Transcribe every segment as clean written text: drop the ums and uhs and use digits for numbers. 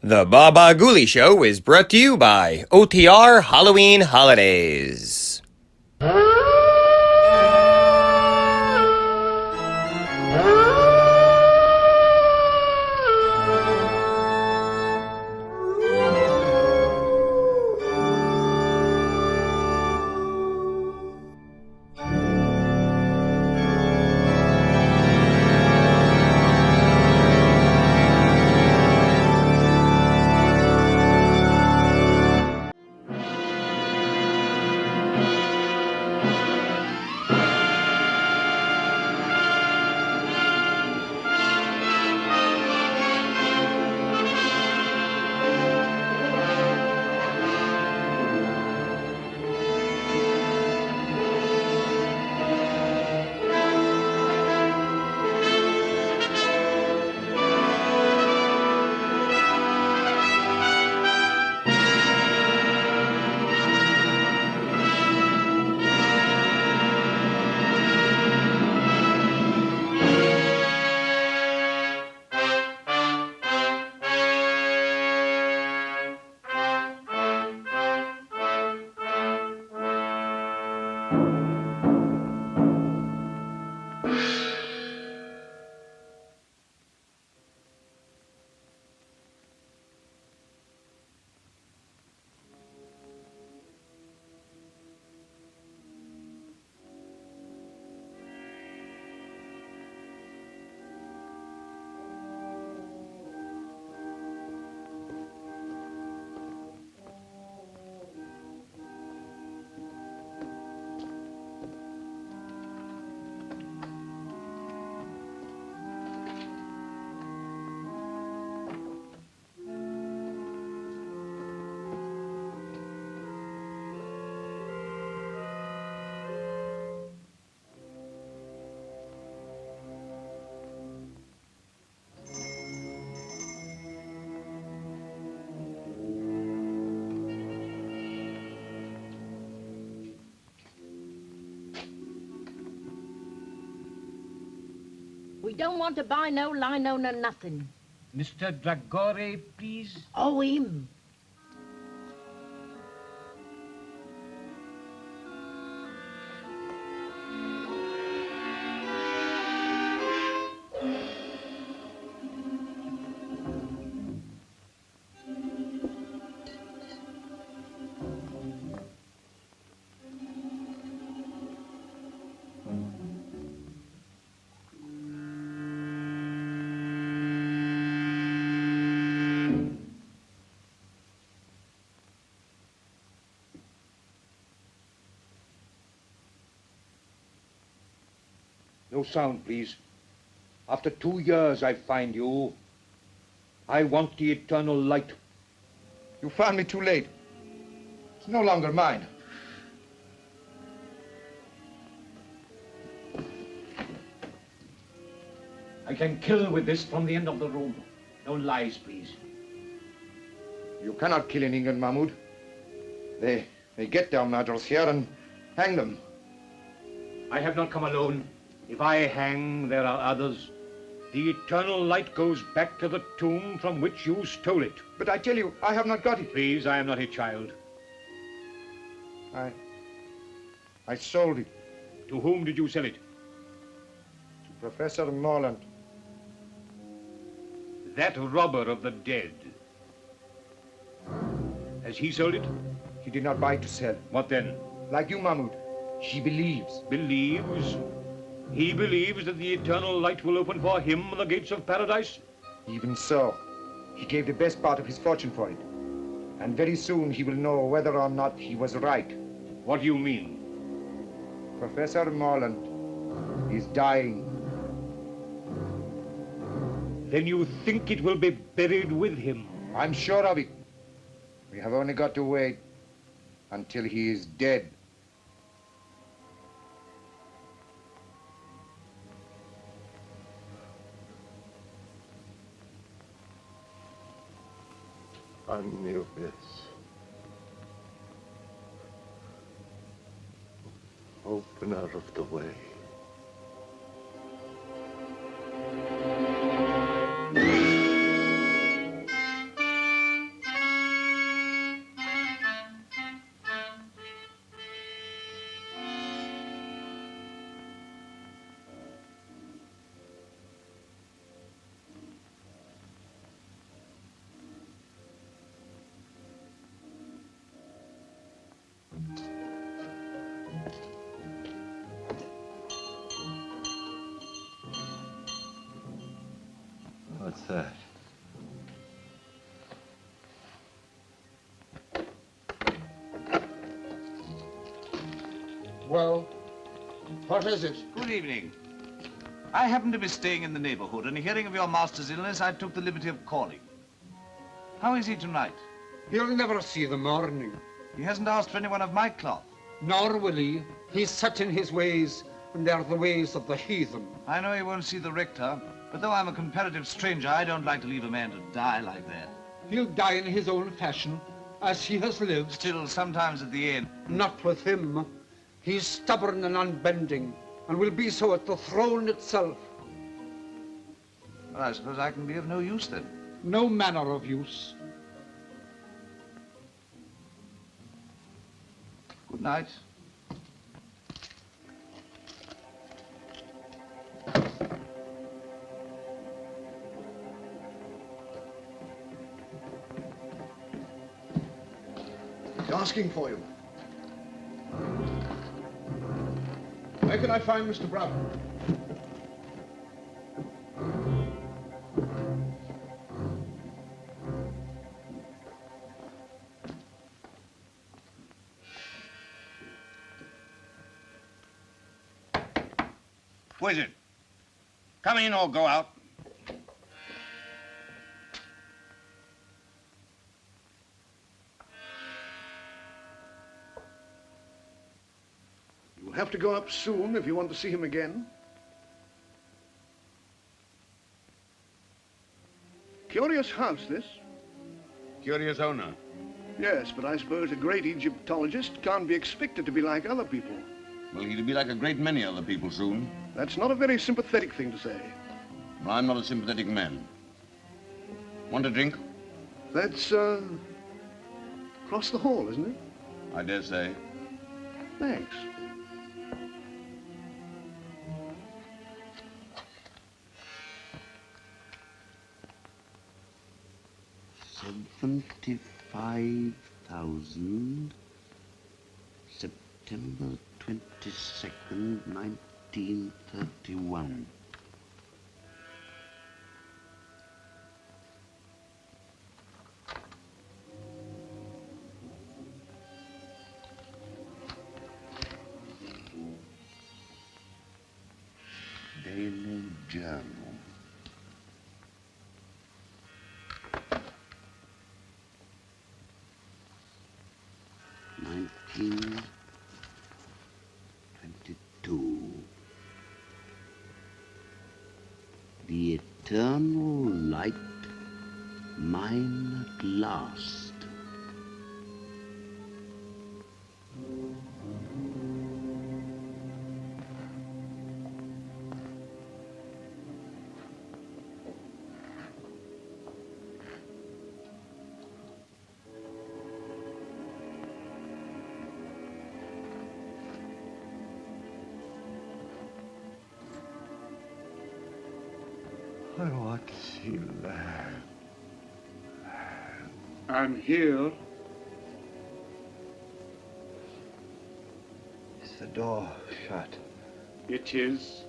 The Baba Ghoulie Show is brought to you by OTR Halloween Holidays. We don't want to buy no lino, no nothing. Mr. Dragore, please. Oh, him. No sound, please. After 2 years I find you. I want the eternal light. You found me too late. It's no longer mine. I can kill with this from the end of the room. No lies, please. You cannot kill in England, Mahmoud. They get their murderers here and hang them. I have not come alone. If I hang, there are others. The eternal light goes back to the tomb from which you stole it. But I tell you, I have not got it. Please, I am not a child. I sold it. To whom did you sell it? To Professor Morland. That robber of the dead. Has he sold it? He did not buy to sell. What then? Like you, Mahmoud. He believes. Believes? He believes that the eternal light will open for him the gates of paradise? Even so, he gave the best part of his fortune for it. And very soon he will know whether or not he was right. What do you mean? Professor Morland is dying. Then you think it will be buried with him? I'm sure of it. We have only got to wait until he is dead. Anubis. Opener of the way. What's that? Well, what is it? Good evening. I happen to be staying in the neighborhood, and hearing of your master's illness, I took the liberty of calling. How is he tonight? He'll never see the morning. He hasn't asked for anyone of my cloth. Nor will he. He's set in his ways, and they're the ways of the heathen. I know he won't see the rector, but though I'm a comparative stranger, I don't like to leave a man to die like that. He'll die in his own fashion, as he has lived. Still, sometimes at the end. Not with him. He's stubborn and unbending, and will be so at the throne itself. Well, I suppose I can be of no use then. No manner of use. Good night. He's asking for you. Where can I find Mr. Brown? Who is it? Come in or go out. You'll have to go up soon if you want to see him again. Curious house, this. Curious owner. Yes, but I suppose a great Egyptologist can't be expected to be like other people. Well, he'll be like a great many other people soon. That's not a very sympathetic thing to say. Well, I'm not a sympathetic man. Want a drink? That's, across the hall, isn't it? I dare say. Thanks. $75,000, September 22nd, 1931. Daily Journal. The eternal light, mine at last. What's he there? I'm here. Is the door shut? It is.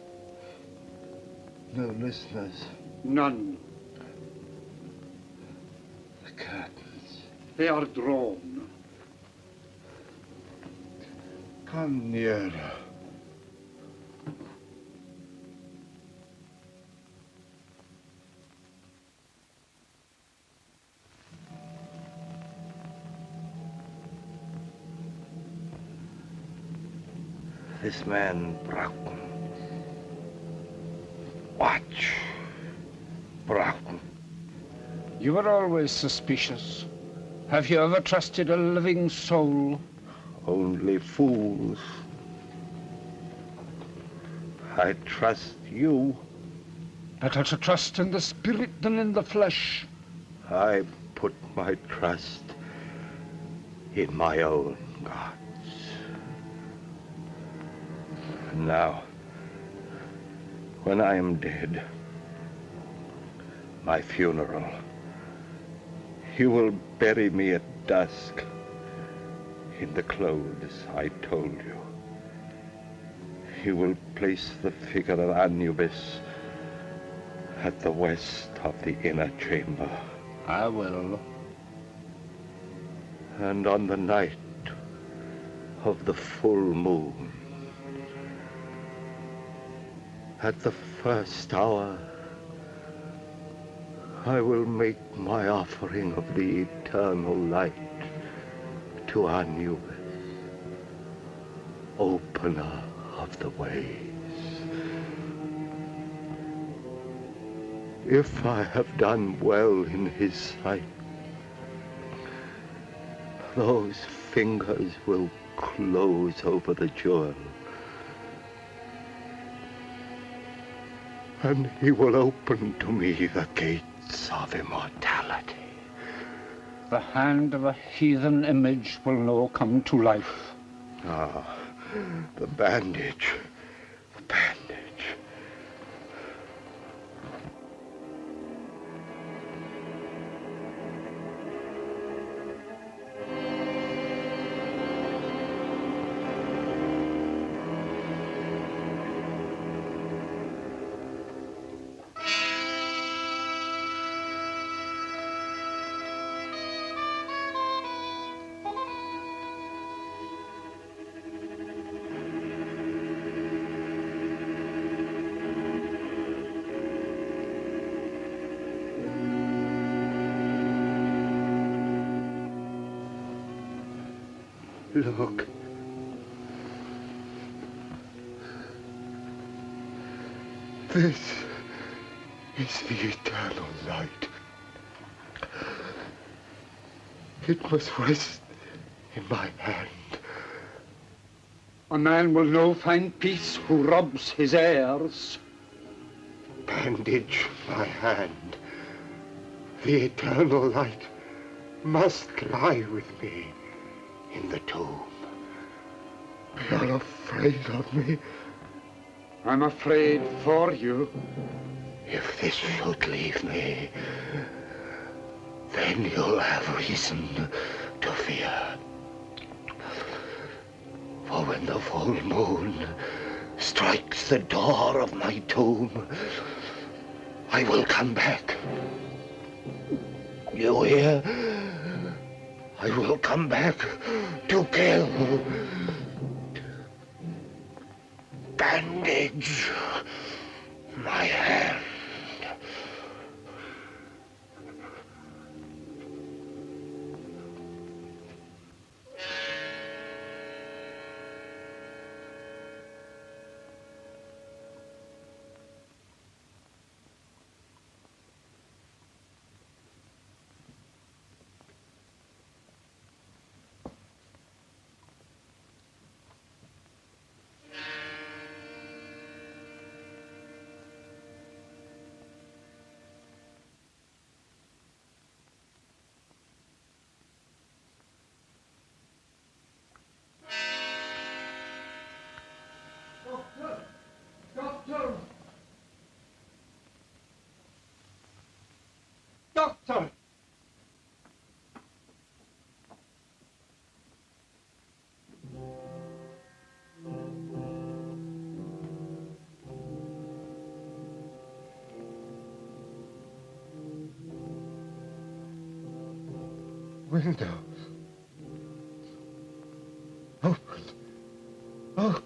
No listeners. None. The curtains. They are drawn. Come nearer. This man, Brown. Watch. Brown. You were always suspicious. Have you ever trusted a living soul? Only fools. I trust you. Better to trust in the spirit than in the flesh. I put my trust in my own gods. And now, when I am dead, my funeral, you will bury me at dusk in the clothes I told you. You will place the figure of Anubis at the west of the inner chamber. I will. And on the night of the full moon, at the first hour, I will make my offering of the eternal light to Anubis, opener of the ways. If I have done well in his sight, those fingers will close over the jewel, and he will open to me the gates of immortality. The hand of a heathen image will now come to life. Ah, the bandage. The bandage. Look. This is the eternal light. It must rest in my hand. A man will now find peace who robs his heirs. Bandage my hand. The eternal light must lie with me in the tomb. You're afraid of me? I'm afraid for you. If this should leave me, then you'll have reason to fear. For when the full moon strikes the door of my tomb, I will come back. You hear? I will come back to kill. Bandage my hand. Doctor! Windows. Open. Oh.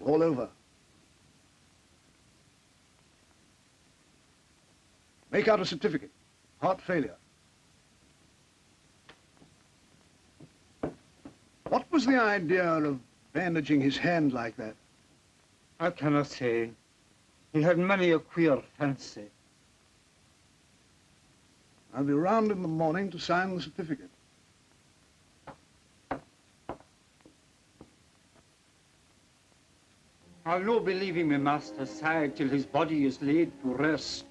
It's all over. Make out a certificate. Heart failure. What was the idea of bandaging his hand like that? I cannot say. He had many a queer fancy. I'll be round in the morning to sign the certificate. I'll no be leaving my master's side till his body is laid to rest.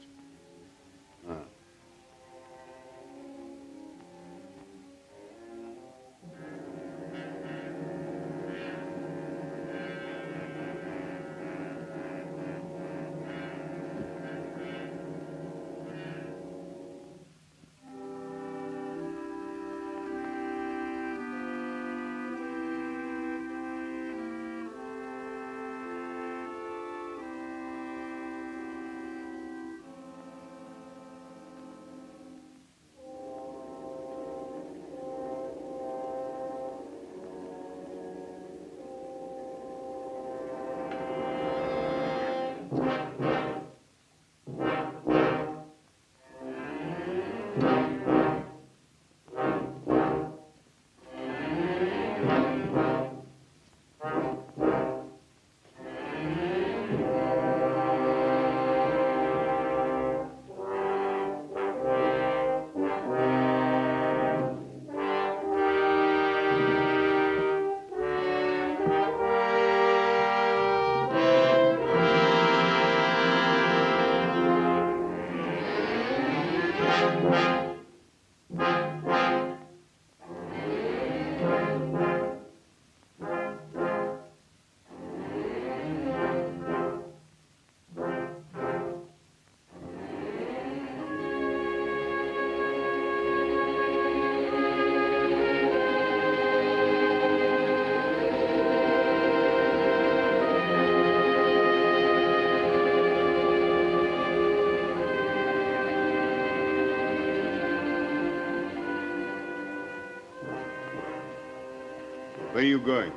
Where are you going?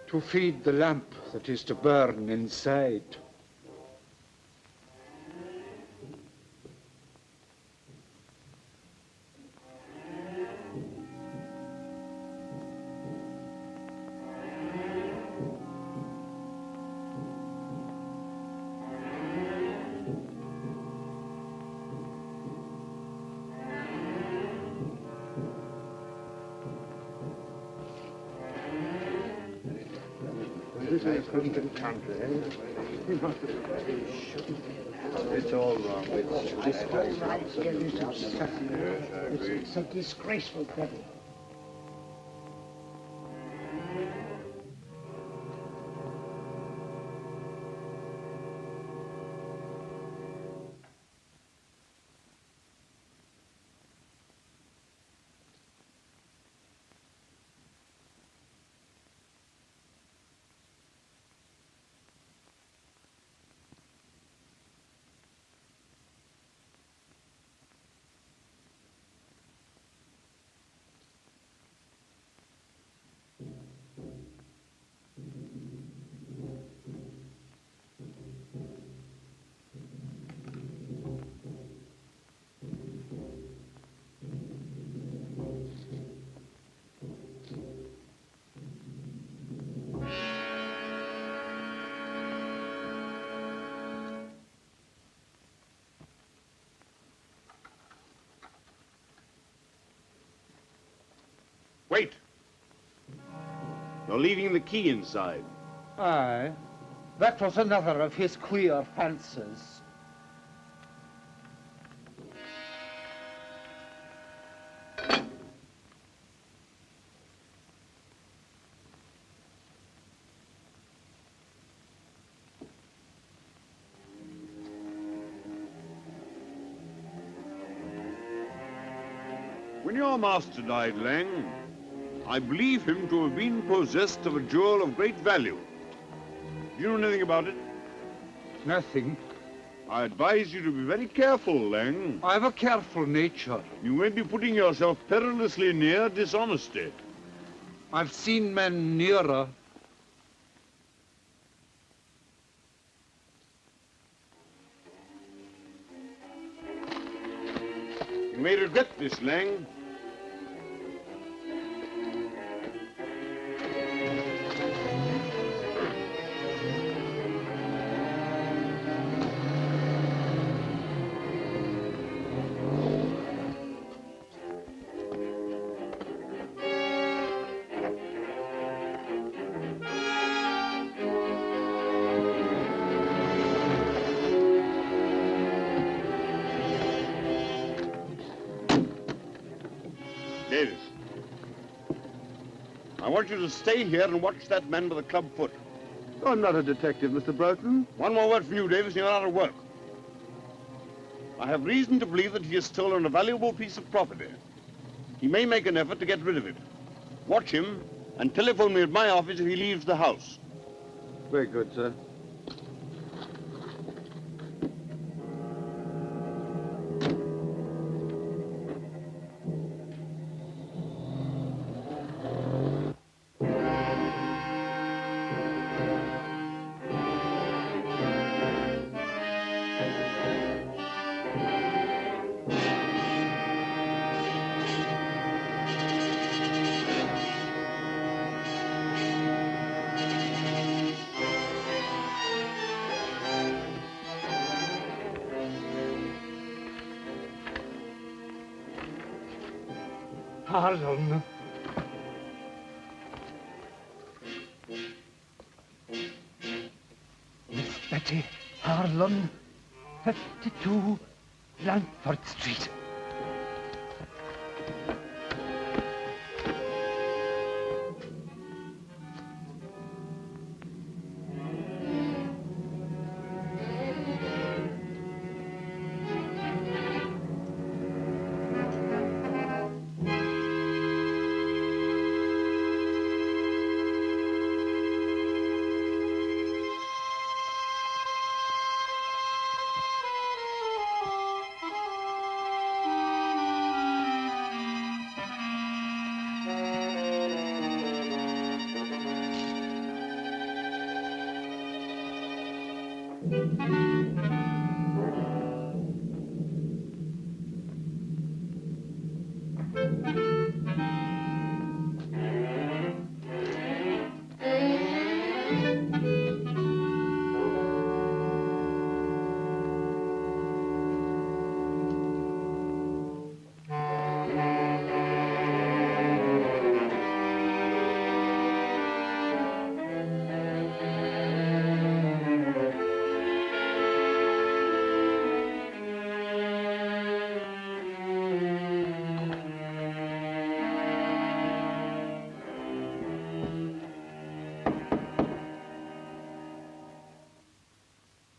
To feed the lamp that is to burn inside. It's all wrong. It's a disgraceful devil. Wait! You're leaving the key inside. Aye, that was another of his queer fancies. When your master died, Lang, I believe him to have been possessed of a jewel of great value. Do you know anything about it? Nothing. I advise you to be very careful, Lang. I have a careful nature. You may be putting yourself perilously near dishonesty. I've seen men nearer. You may regret this, Lang. Davis, I want you to stay here and watch that man with the club foot. I'm not a detective, Mr. Broughton. One more word from you, Davis, and you're out of work. I have reason to believe that he has stolen a valuable piece of property. He may make an effort to get rid of it. Watch him and telephone me at my office if he leaves the house. Very good, sir. Pardon. Miss Betty Harlan, 52 Lanford Street.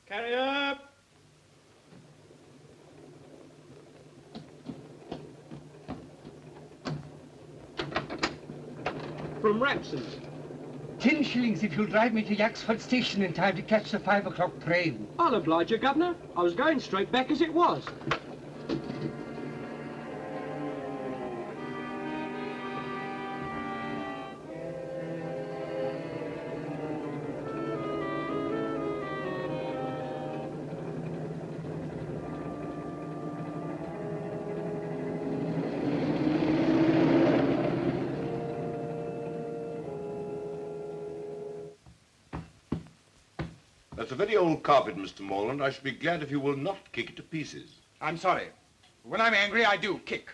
Carry up! From Rapson's. 10 shillings if you'll drive me to Yaxford Station in time to catch the 5 o'clock train. I'll oblige you, Governor. I was going straight back as it was. That's a very old carpet, Mr. Morland. I should be glad if you will not kick it to pieces. I'm sorry. When I'm angry, I do kick.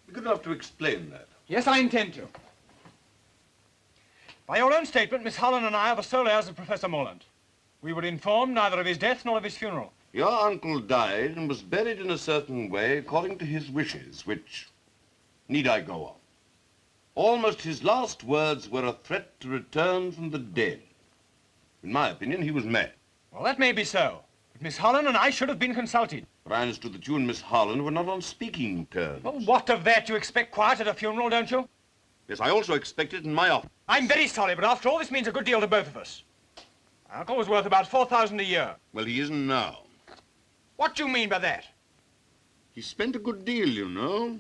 Be good enough to explain that. Yes, I intend to. By your own statement, Miss Holland and I are the sole heirs of Professor Morland. We were informed neither of his death nor of his funeral. Your uncle died and was buried in a certain way according to his wishes, which need I go on? Almost his last words were a threat to return from the dead. In my opinion, he was mad. Well, that may be so. But Miss Holland and I should have been consulted. But I understood that you and Miss Harlan were not on speaking terms. Well, what of that? You expect quiet at a funeral, don't you? Yes, I also expect it in my office. I'm very sorry, but after all, this means a good deal to both of us. My uncle was worth about $4,000 a year. Well, he isn't now. What do you mean by that? He spent a good deal, you know.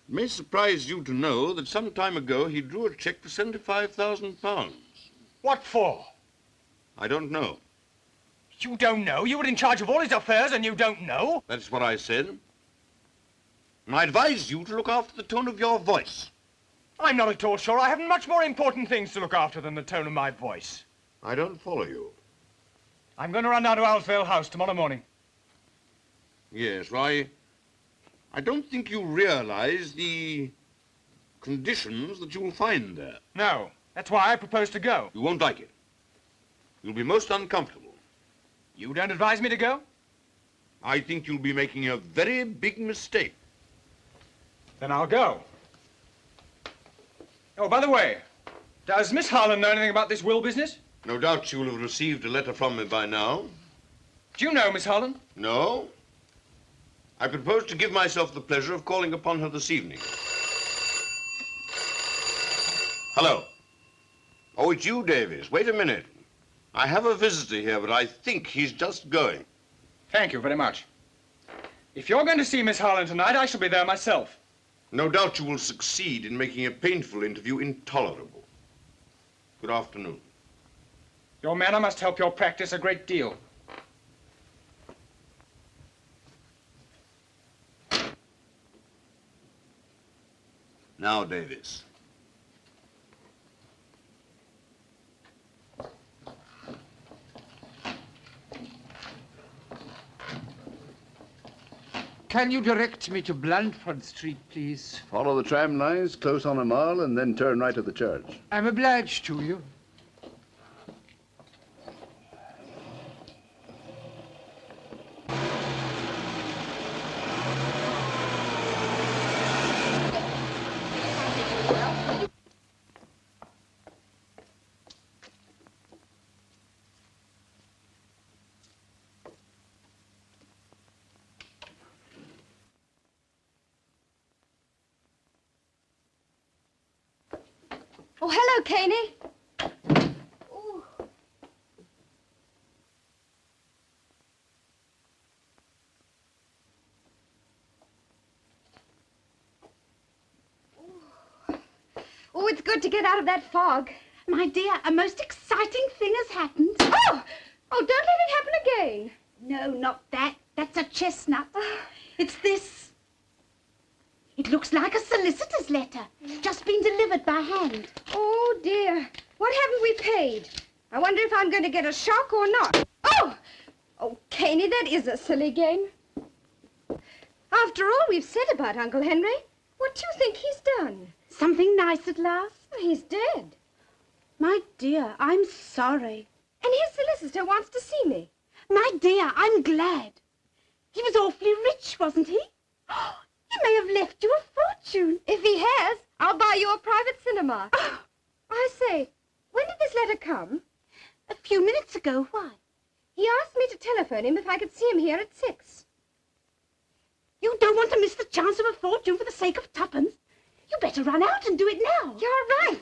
It may surprise you to know that some time ago he drew a cheque for £75,000. What for? I don't know. You don't know? You were in charge of all his affairs and you don't know? That's what I said. And I advise you to look after the tone of your voice. I'm not at all sure. I have much more important things to look after than the tone of my voice. I don't follow you. I'm going to run down to Owlsvale House tomorrow morning. Yes, well, I don't think you realize the conditions that you'll find there. No, that's why I propose to go. You won't like it. You'll be most uncomfortable. You don't advise me to go? I think you'll be making a very big mistake. Then I'll go. Oh, by the way, does Miss Harlan know anything about this will business? No doubt she will have received a letter from me by now. Do you know Miss Harlan? No. I propose to give myself the pleasure of calling upon her this evening. Hello. Oh, it's you, Davies. Wait a minute. I have a visitor here, but I think he's just going. Thank you very much. If you're going to see Miss Harlan tonight, I shall be there myself. No doubt you will succeed in making a painful interview intolerable. Good afternoon. Your manner must help your practice a great deal. Now, Davies. Can you direct me to Blandford Street, please? Follow the tram lines close on a mile and then turn right at the church. I'm obliged to you. Oh, hello, Caney. Ooh. Oh, it's good to get out of that fog. My dear, a most exciting thing has happened. Oh! Oh, don't let it happen again. No, not that. That's a chestnut. It's this. It looks like a solicitor's letter. Just been delivered by hand. Oh, dear. What haven't we paid? I wonder if I'm going to get a shock or not. Oh! Oh, Caney, that is a silly game. After all we've said about Uncle Henry, what do you think he's done? Something nice at last? He's dead. My dear, I'm sorry. And his solicitor wants to see me. My dear, I'm glad. He was awfully rich, wasn't he? He may have left you a fortune. If he has, I'll buy you a private cinema. I say, when did this letter come? A few minutes ago. Why? He asked me to telephone him if I could see him here at 6. You don't want to miss the chance of a fortune for the sake of tuppence. You better run out and do it now. You're right.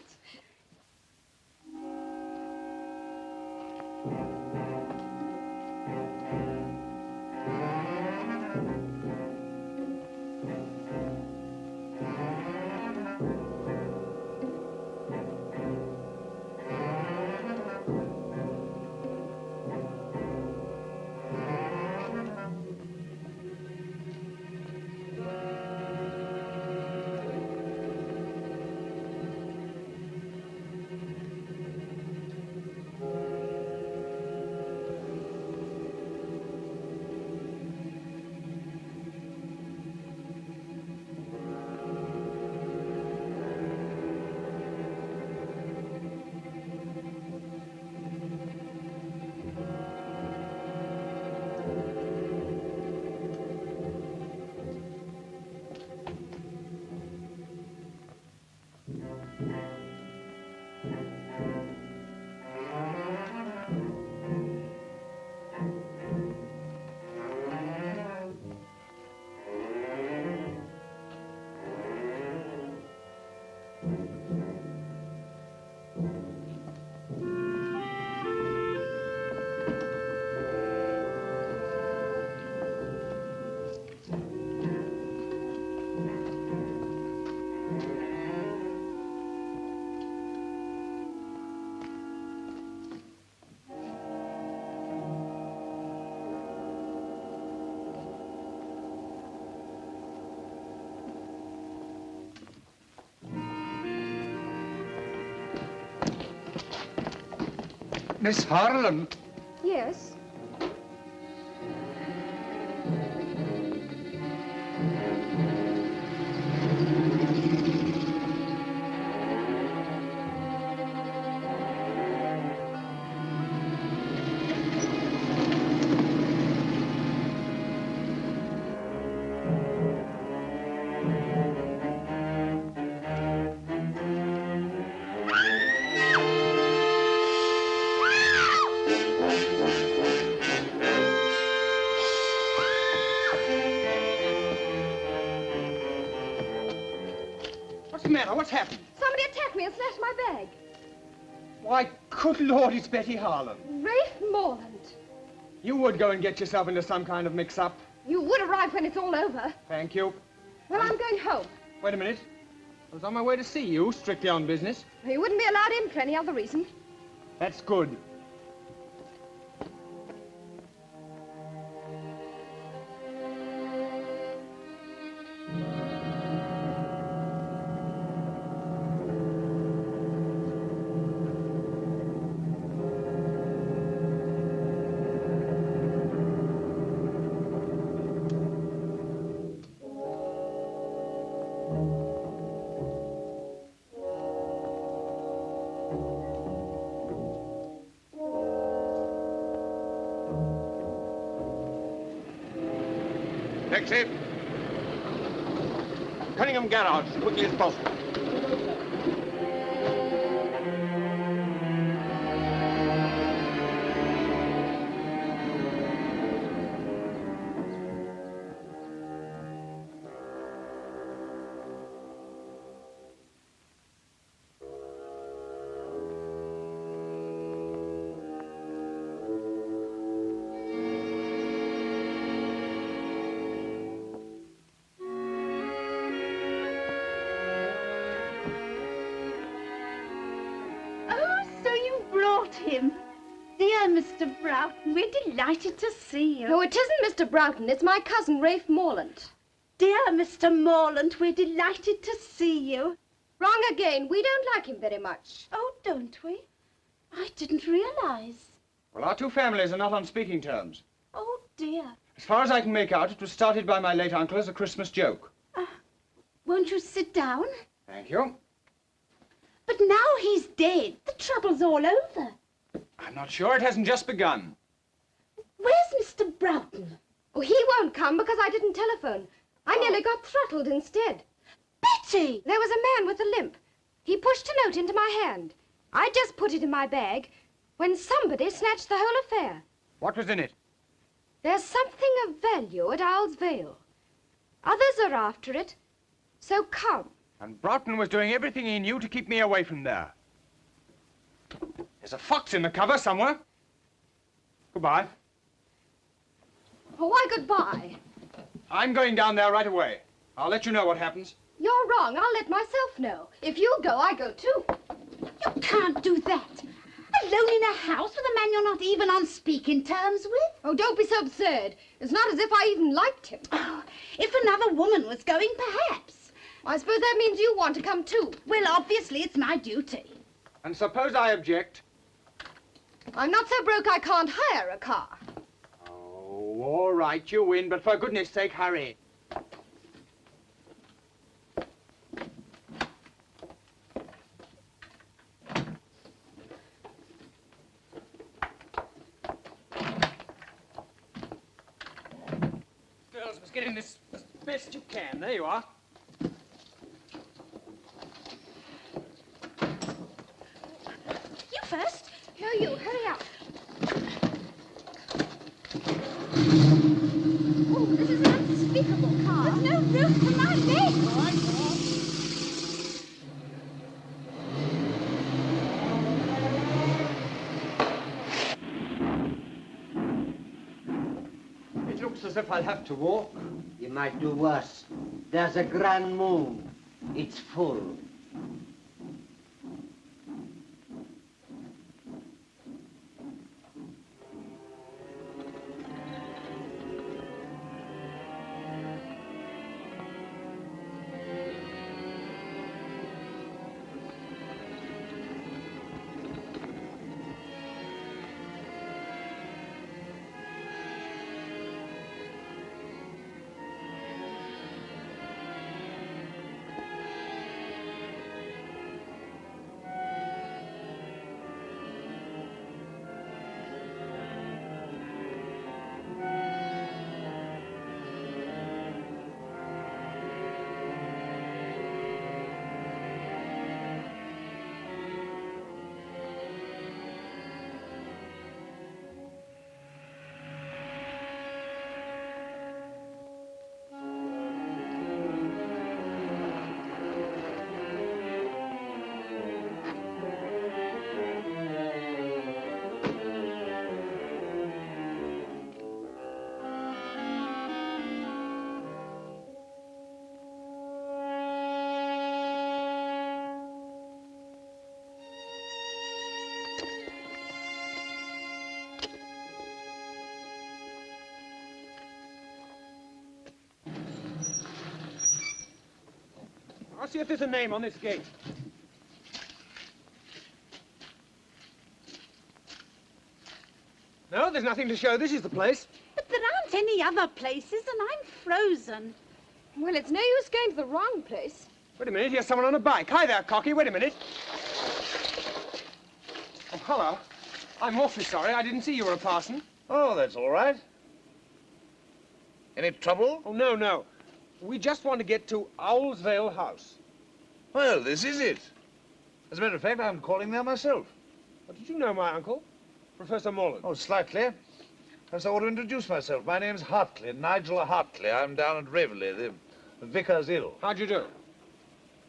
Miss Harlan. Yes? the matter? What's happened? Somebody attacked me and snatched my bag. Why, good Lord, it's Betty Harlan. Rafe Morland. You would go and get yourself into some kind of mix-up. You would arrive when it's all over. Thank you. Well, I'm going home. Wait a minute. I was on my way to see you, strictly on business. You wouldn't be allowed in for any other reason. That's good. Taxi. Cunningham Garage, as quickly as possible. Him. Dear Mr. Broughton, we're delighted to see you. No, it isn't Mr. Broughton. It's my cousin, Rafe Morland. Dear Mr. Morland, we're delighted to see you. Wrong again. We don't like him very much. Oh, don't we? I didn't realize. Well, our two families are not on speaking terms. Oh, dear. As far as I can make out, it was started by my late uncle as a Christmas joke. Won't you sit down? Thank you. But now he's dead. The trouble's all over. I'm not sure. It hasn't just begun. Where's Mr. Broughton? Oh, he won't come because I didn't telephone. I nearly got throttled instead. Betty! There was a man with a limp. He pushed a note into my hand. I just put it in my bag when somebody snatched the whole affair. What was in it? There's something of value at Owl's Vale. Others are after it, so come. And Broughton was doing everything he knew to keep me away from there. There's a fox in the cover somewhere. Goodbye. Oh, why goodbye? I'm going down there right away. I'll let you know what happens. You're wrong. I'll let myself know. If you go, I go too. You can't do that. Alone in a house with a man you're not even on speaking terms with? Oh, don't be so absurd. It's not as if I even liked him. Oh, if another woman was going, perhaps. I suppose that means you want to come too. Well, obviously, it's my duty. And suppose I object? I'm not so broke I can't hire a car. Oh, all right, you win, but for goodness sake, hurry. Girls must get in this as best you can. There you are. You first. No, you. Hurry up. Oh, this is an unspeakable car. There's no room for my leg. All right, come on. It looks as if I'll have to walk. You might do worse. There's a grand moon. It's full. I'll see if there's a name on this gate. No, there's nothing to show. This is the place. But there aren't any other places, and I'm frozen. Well, it's no use going to the wrong place. Wait a minute, here's someone on a bike. Hi there, Cocky. Wait a minute. Oh, hello. I'm awfully sorry. I didn't see you were a parson. Oh, that's all right. Any trouble? Oh, no, no. We just want to get to Owlsvale House. Well, this is it. As a matter of fact, I'm calling there myself. Well, did you know my uncle, Professor Morland? Oh, slightly. Perhaps I ought to introduce myself. My name's Hartley, Nigel Hartley. I'm down at Raveley. The vicar's ill. How do you do?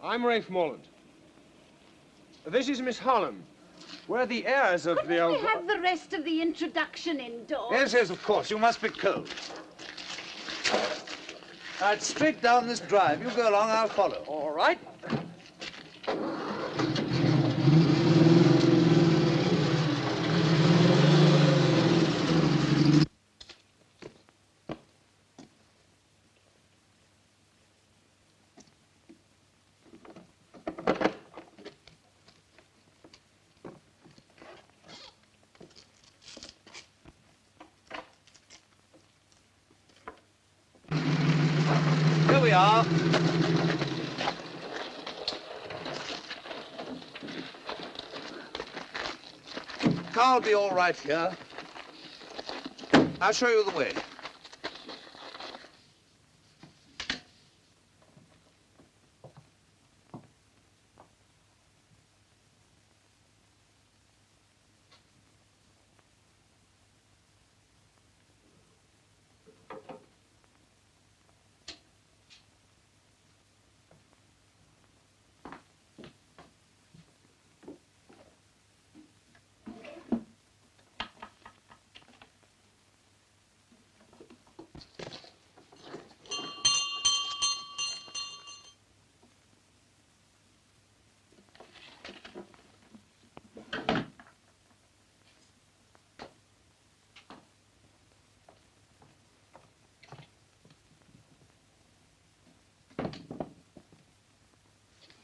I'm Rafe Morland. This is Miss Holland. We're the heirs of Couldn't the old... we have the rest of the introduction indoors? Yes, yes, of course. You must be cold. All right, straight down this drive. You go along, I'll follow. All right. Here we are. Car will be all right here. I'll show you the way.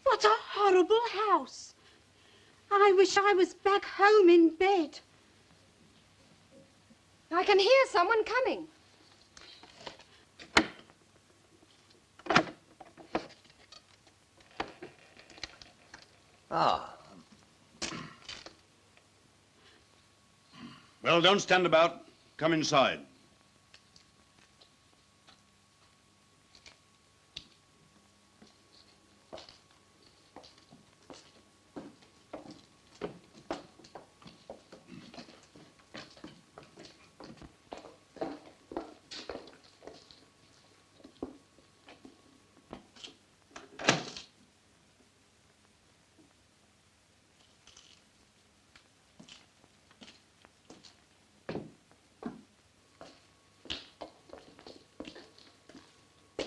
What a horrible house. I wish I was back home in bed. I can hear someone coming. Ah. Well, don't stand about. Come inside.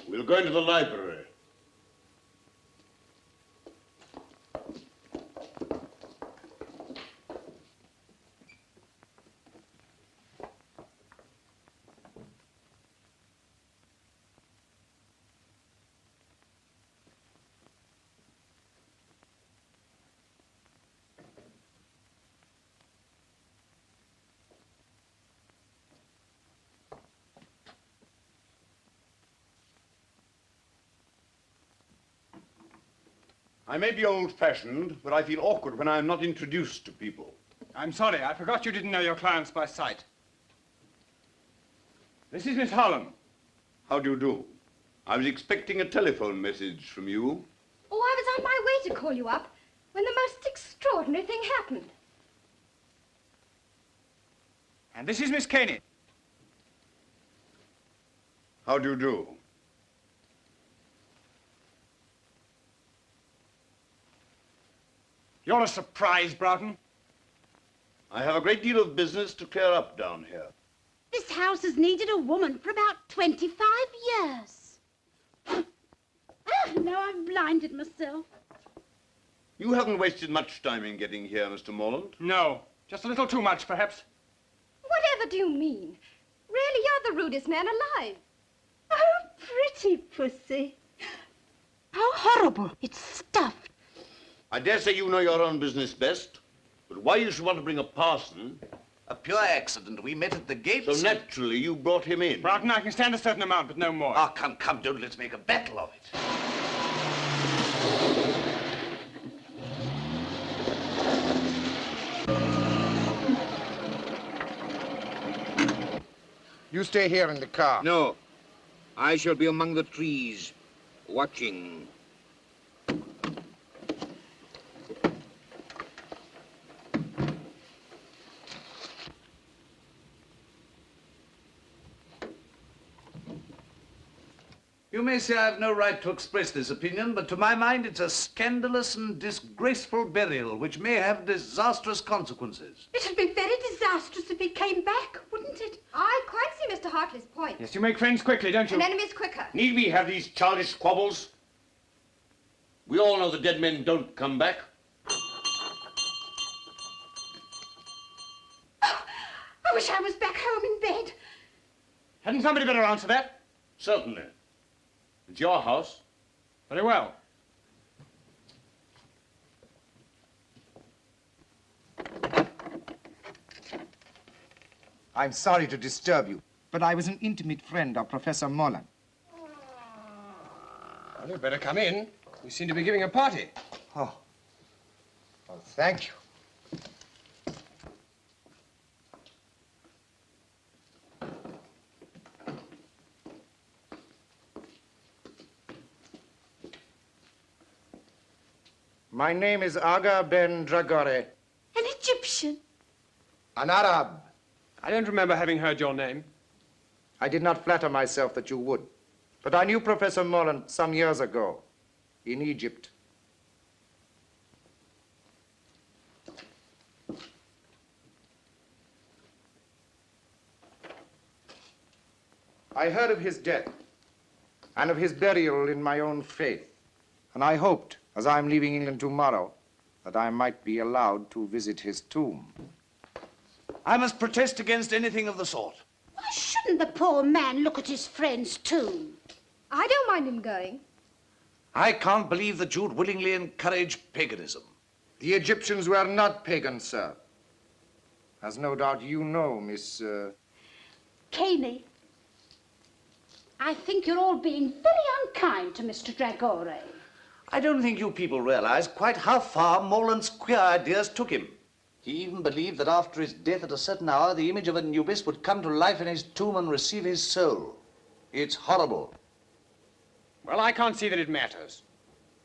We'll go into the library. I may be old-fashioned, but I feel awkward when I'm not introduced to people. I'm sorry. I forgot you didn't know your clients by sight. This is Miss Holland. How do you do? I was expecting a telephone message from you. Oh, I was on my way to call you up when the most extraordinary thing happened. And this is Miss Caney. How do you do? You're a surprise, Broughton. I have a great deal of business to clear up down here. This house has needed a woman for about 25 years. Oh, no, I've blinded myself. You haven't wasted much time in getting here, Mr. Morland. No, just a little too much, perhaps. Whatever do you mean? Really, you're the rudest man alive. Oh, pretty pussy. How horrible. It's stuffed. I dare say you know your own business best, but why you should want to bring a parson... A pure accident. We met at the gates. So naturally you brought him in. Broughton, I can stand a certain amount, but no more. Ah, come, don't let's make a battle of it. You stay here in the car. No. I shall be among the trees, watching. You may say I have no right to express this opinion, but to my mind it's a scandalous and disgraceful burial which may have disastrous consequences. It would be very disastrous if he came back, wouldn't it? I quite see Mr. Hartley's point. Yes, you make friends quickly, don't you? And enemies quicker. Need we have these childish squabbles? We all know the dead men don't come back. Oh, I wish I was back home in bed. Hadn't somebody better answer that? Certainly. It's your house. Very well. I'm sorry to disturb you, but I was an intimate friend of Professor Mullen. Well, you'd better come in. We seem to be giving a party. Oh. Well, thank you. My name is Aga Ben Dragore. An Egyptian. An Arab. I don't remember having heard your name. I did not flatter myself that you would. But I knew Professor Mullen some years ago in Egypt. I heard of his death and of his burial in my own faith. And I hoped, as I'm leaving England tomorrow, that I might be allowed to visit his tomb. I must protest against anything of the sort. Why shouldn't the poor man look at his friend's tomb? I don't mind him going. I can't believe that you'd willingly encourage paganism. The Egyptians were not pagans, sir. As no doubt you know, Miss... Caney, I think you're all being very unkind to Mr. Dragore. I don't think you people realize quite how far Morland's queer ideas took him. He even believed that after his death at a certain hour, the image of Anubis would come to life in his tomb and receive his soul. It's horrible. Well, I can't see that it matters.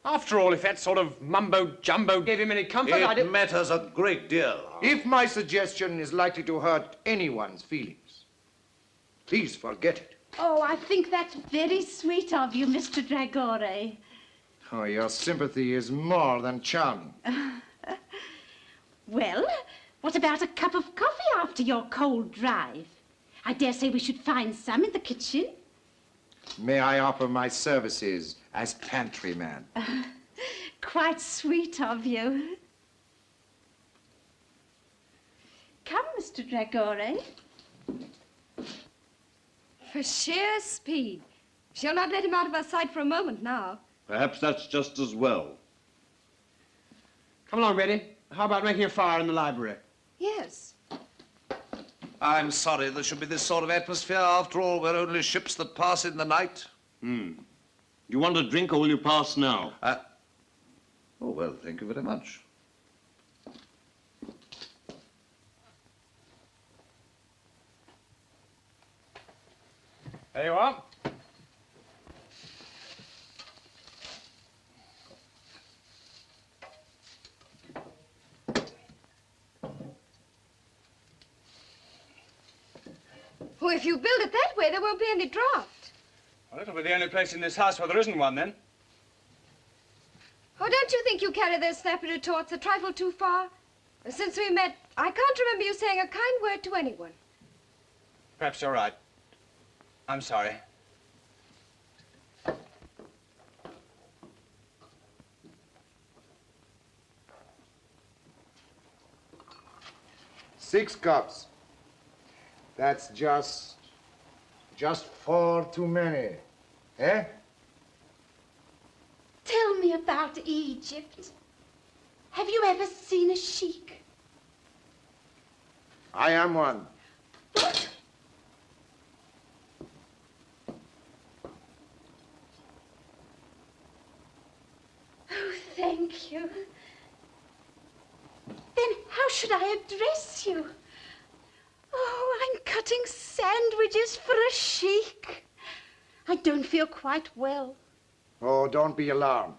After all, if that sort of mumbo-jumbo gave him any comfort, It matters a great deal. If my suggestion is likely to hurt anyone's feelings, please forget it. Oh, I think that's very sweet of you, Mr. Dragore. Oh, your sympathy is more than charming. Well, what about a cup of coffee after your cold drive? I dare say we should find some in the kitchen. May I offer my services as pantryman? Quite sweet of you. Come, Mr. Dragore. For sheer speed. She'll not let him out of her sight for a moment now. Perhaps that's just as well. Come along, Betty. How about making a fire in the library? Yes. I'm sorry there should be this sort of atmosphere. After all, we're only ships that pass in the night. Do you want a drink or will you pass now? Oh, well, thank you very much. There you are. Oh, if you build it that way, there won't be any draft. Well, it'll be the only place in this house where there isn't one, then. Oh, don't you think you carry those snappy retorts a trifle too far? Since we met, I can't remember you saying a kind word to anyone. Perhaps you're right. I'm sorry. Six cups. That's just 4 too many. Eh? Tell me about Egypt. Have you ever seen a sheik? I am one. What? Oh, thank you. Then how should I address you? Oh, I'm cutting sandwiches for a sheik. I don't feel quite well. Oh, don't be alarmed.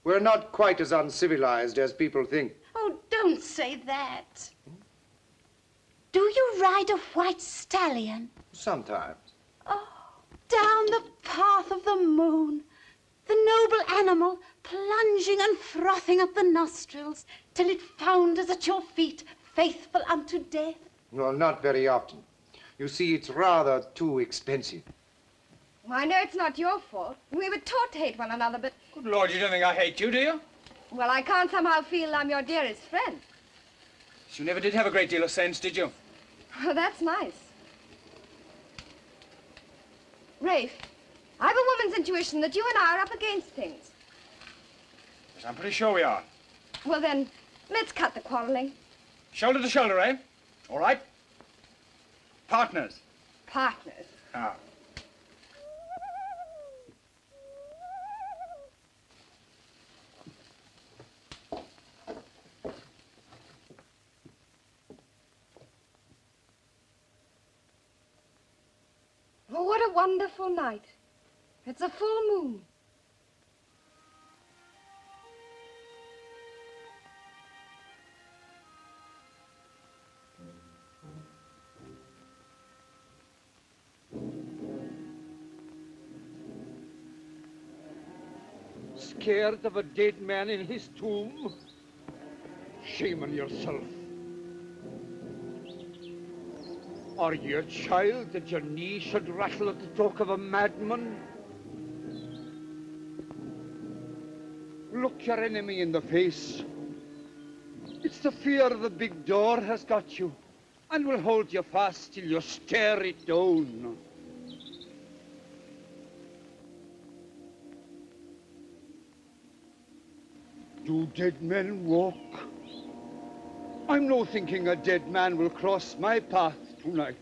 We're not quite as uncivilized as people think. Oh, don't say that. Do you ride a white stallion? Sometimes. Oh, down the path of the moon, the noble animal plunging and frothing at the nostrils till it founders at your feet, faithful unto death. Well, not very often. You see, it's rather too expensive. Well, I know it's not your fault. We were taught to hate one another, but... Good Lord, you don't think I hate you, do you? Well, I can't somehow feel I'm your dearest friend. You never did have a great deal of sense, did you? Oh, that's nice. Rafe, I have a woman's intuition that you and I are up against things. Yes, I'm pretty sure we are. Well, then, let's cut the quarreling. Shoulder to shoulder, eh? All right. Partners. Partners. Ah. Oh, what a wonderful night. It's a full moon. Scared of a dead man in his tomb? Shame on yourself. Are you a child that your knee should rattle at the talk of a madman? Look your enemy in the face. It's the fear of the big door has got you, and will hold you fast till you stare it down. Do dead men walk? I'm no thinking a dead man will cross my path tonight.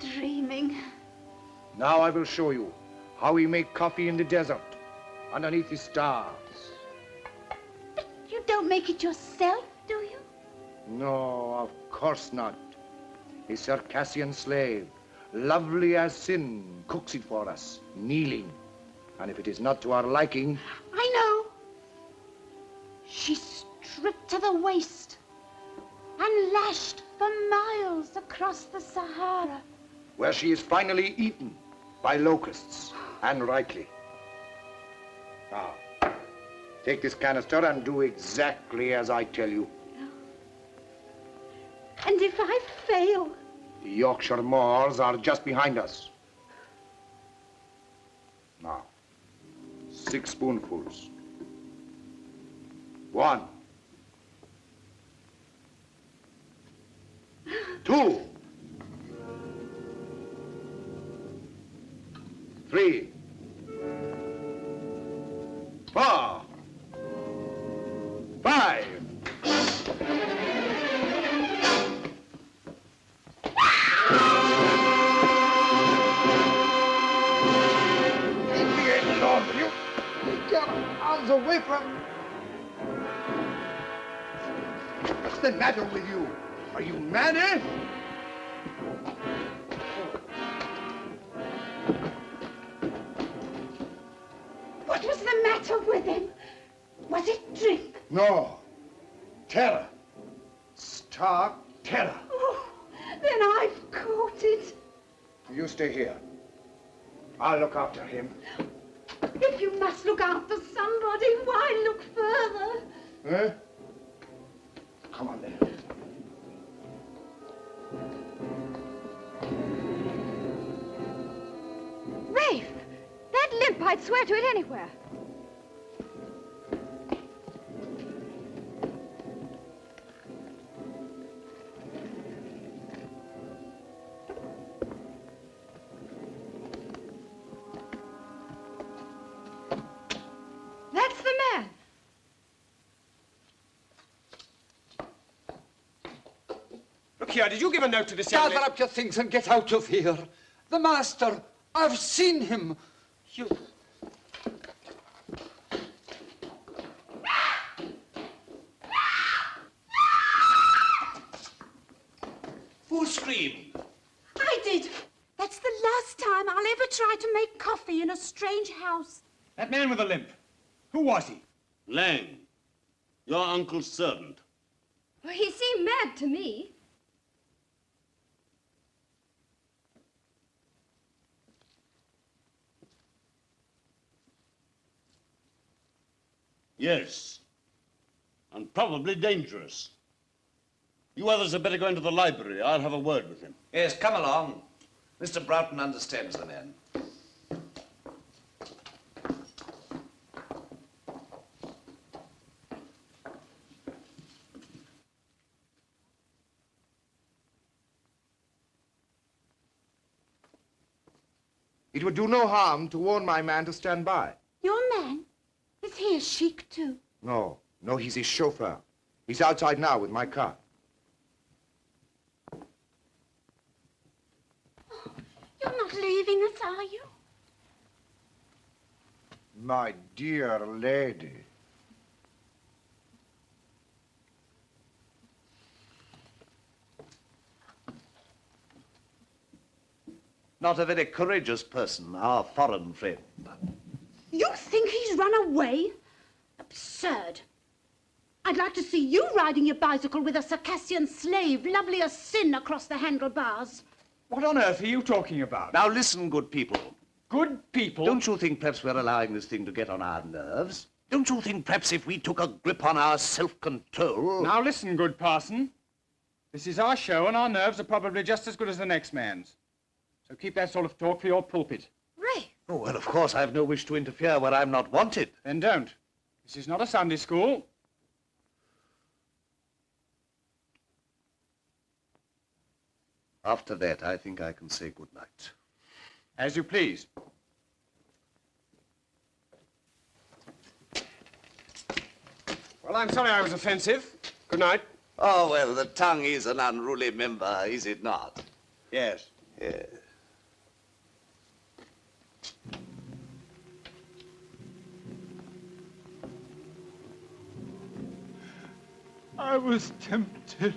dreaming. Now I will show you how we make coffee in the desert, underneath the stars. But you don't make it yourself, do you? No, of course not. A Circassian slave, lovely as sin, cooks it for us, kneeling. And if it is not to our liking... I know. She's stripped to the waist and lashed for miles across the Sahara. where she is finally eaten by locusts, and rightly. Now, take this canister and do exactly as I tell you. And if I fail? The Yorkshire moors are just behind us. Now, 6 spoonfuls. 1. 2. 3. 4. 5. Get your arms away from me. What's the matter with you? Are you mad, eh? What was the matter with him? Was it drink? No. Terror. Stark terror. Oh, then I've caught it. You stay here. I'll look after him. If you must look after somebody, why look further? Eh? Come on, then. Rafe! That limp, I'd swear to it anywhere. That's the man. Look here, did you give a note to this young Gather up your things and get out of here. The master, I've seen him. You... Who screamed? I did. That's the last time I'll ever try to make coffee in a strange house. That man with a limp, who was he? Lang, your uncle's servant. Well, he seemed mad to me. Yes, and probably dangerous. You others had better go into the library. I'll have a word with him. Yes, come along. Mr. Broughton understands the man. It would do no harm to warn my man to stand by. Your man? Is he a sheik too? No, he's his chauffeur. He's outside now with my car. You're not leaving us, are you? My dear lady. Not a very courageous person, our foreign friend. You think he's run away? Absurd. I'd like to see you riding your bicycle with a Circassian slave, lovely as sin, across the handlebars. What on earth are you talking about? Now listen, good people. Good people? Don't you think perhaps we're allowing this thing to get on our nerves? Don't you think perhaps if we took a grip on our self-control... Now listen, good parson. This is our show and our nerves are probably just as good as the next man's. So keep that sort of talk for your pulpit. Ray! Oh, well, of course, I've no wish to interfere where I'm not wanted. Then don't. This is not a Sunday school. After that, I think I can say good night. As you please. Well, I'm sorry I was offensive. Good night. Oh, well, the tongue is an unruly member, is it not? Yes. Yes. I was tempted.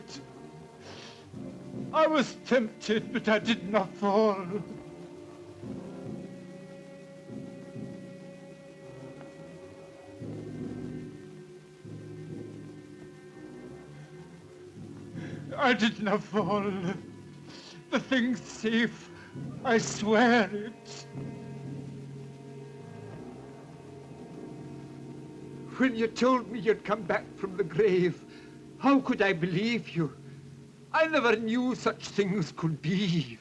I was tempted, but I did not fall. I did not fall. The thing's safe. I swear it. When you told me you'd come back from the grave, how could I believe you? I never knew such things could be.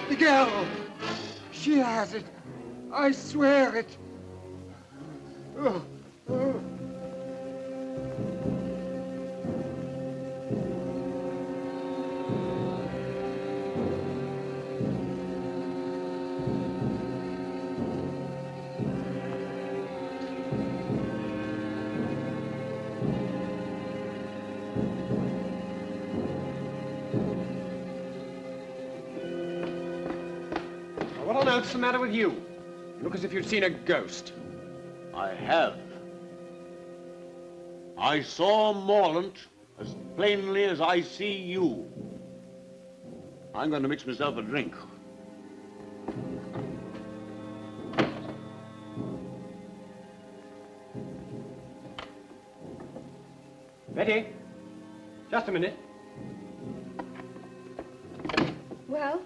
The girl! She has it. I swear it. Oh, oh. What's the matter with you? You look as if you'd seen a ghost. I have. I saw Morland as plainly as I see you. I'm going to mix myself a drink. Betty, just a minute. Well?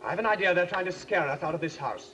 I have an idea they're trying to scare us out of this house.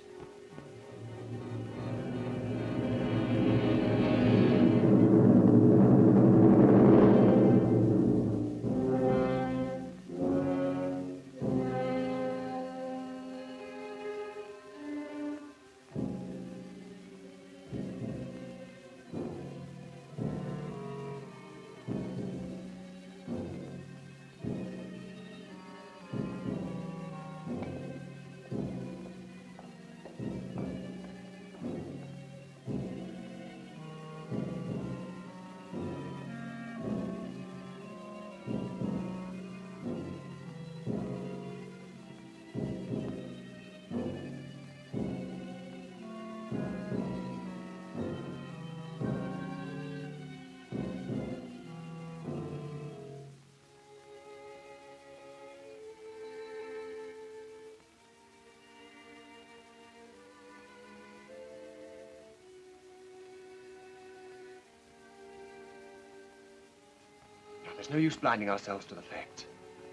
There's no use blinding ourselves to the facts.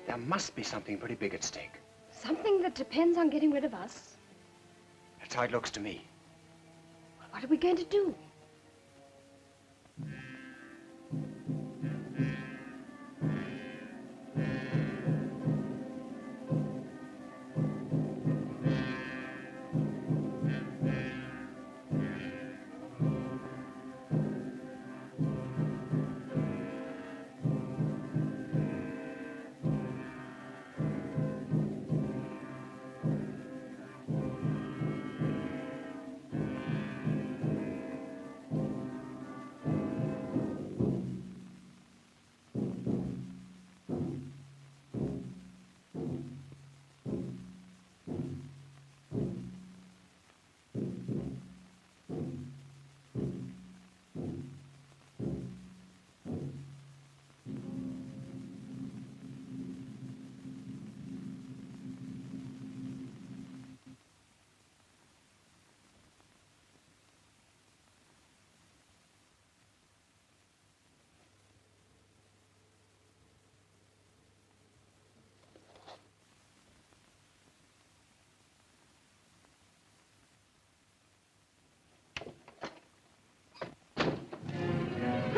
There must be something pretty big at stake. Something that depends on getting rid of us? That's how it looks to me. What are we going to do?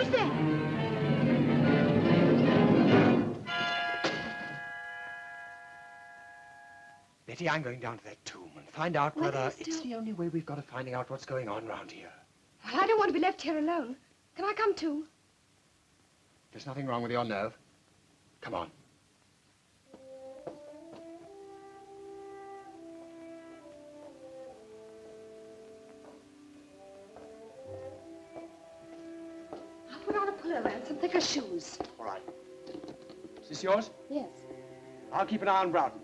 Who's there? Betty, I'm going down to that tomb and find out Well, whether... still- It's the only way we've got of finding out what's going on round here. Well, I don't want to be left here alone. Can I come too? There's nothing wrong with your nerve. Come on. I'll put on a pullover and some thicker shoes. All right. Is this yours? Yes. I'll keep an eye on Broughton.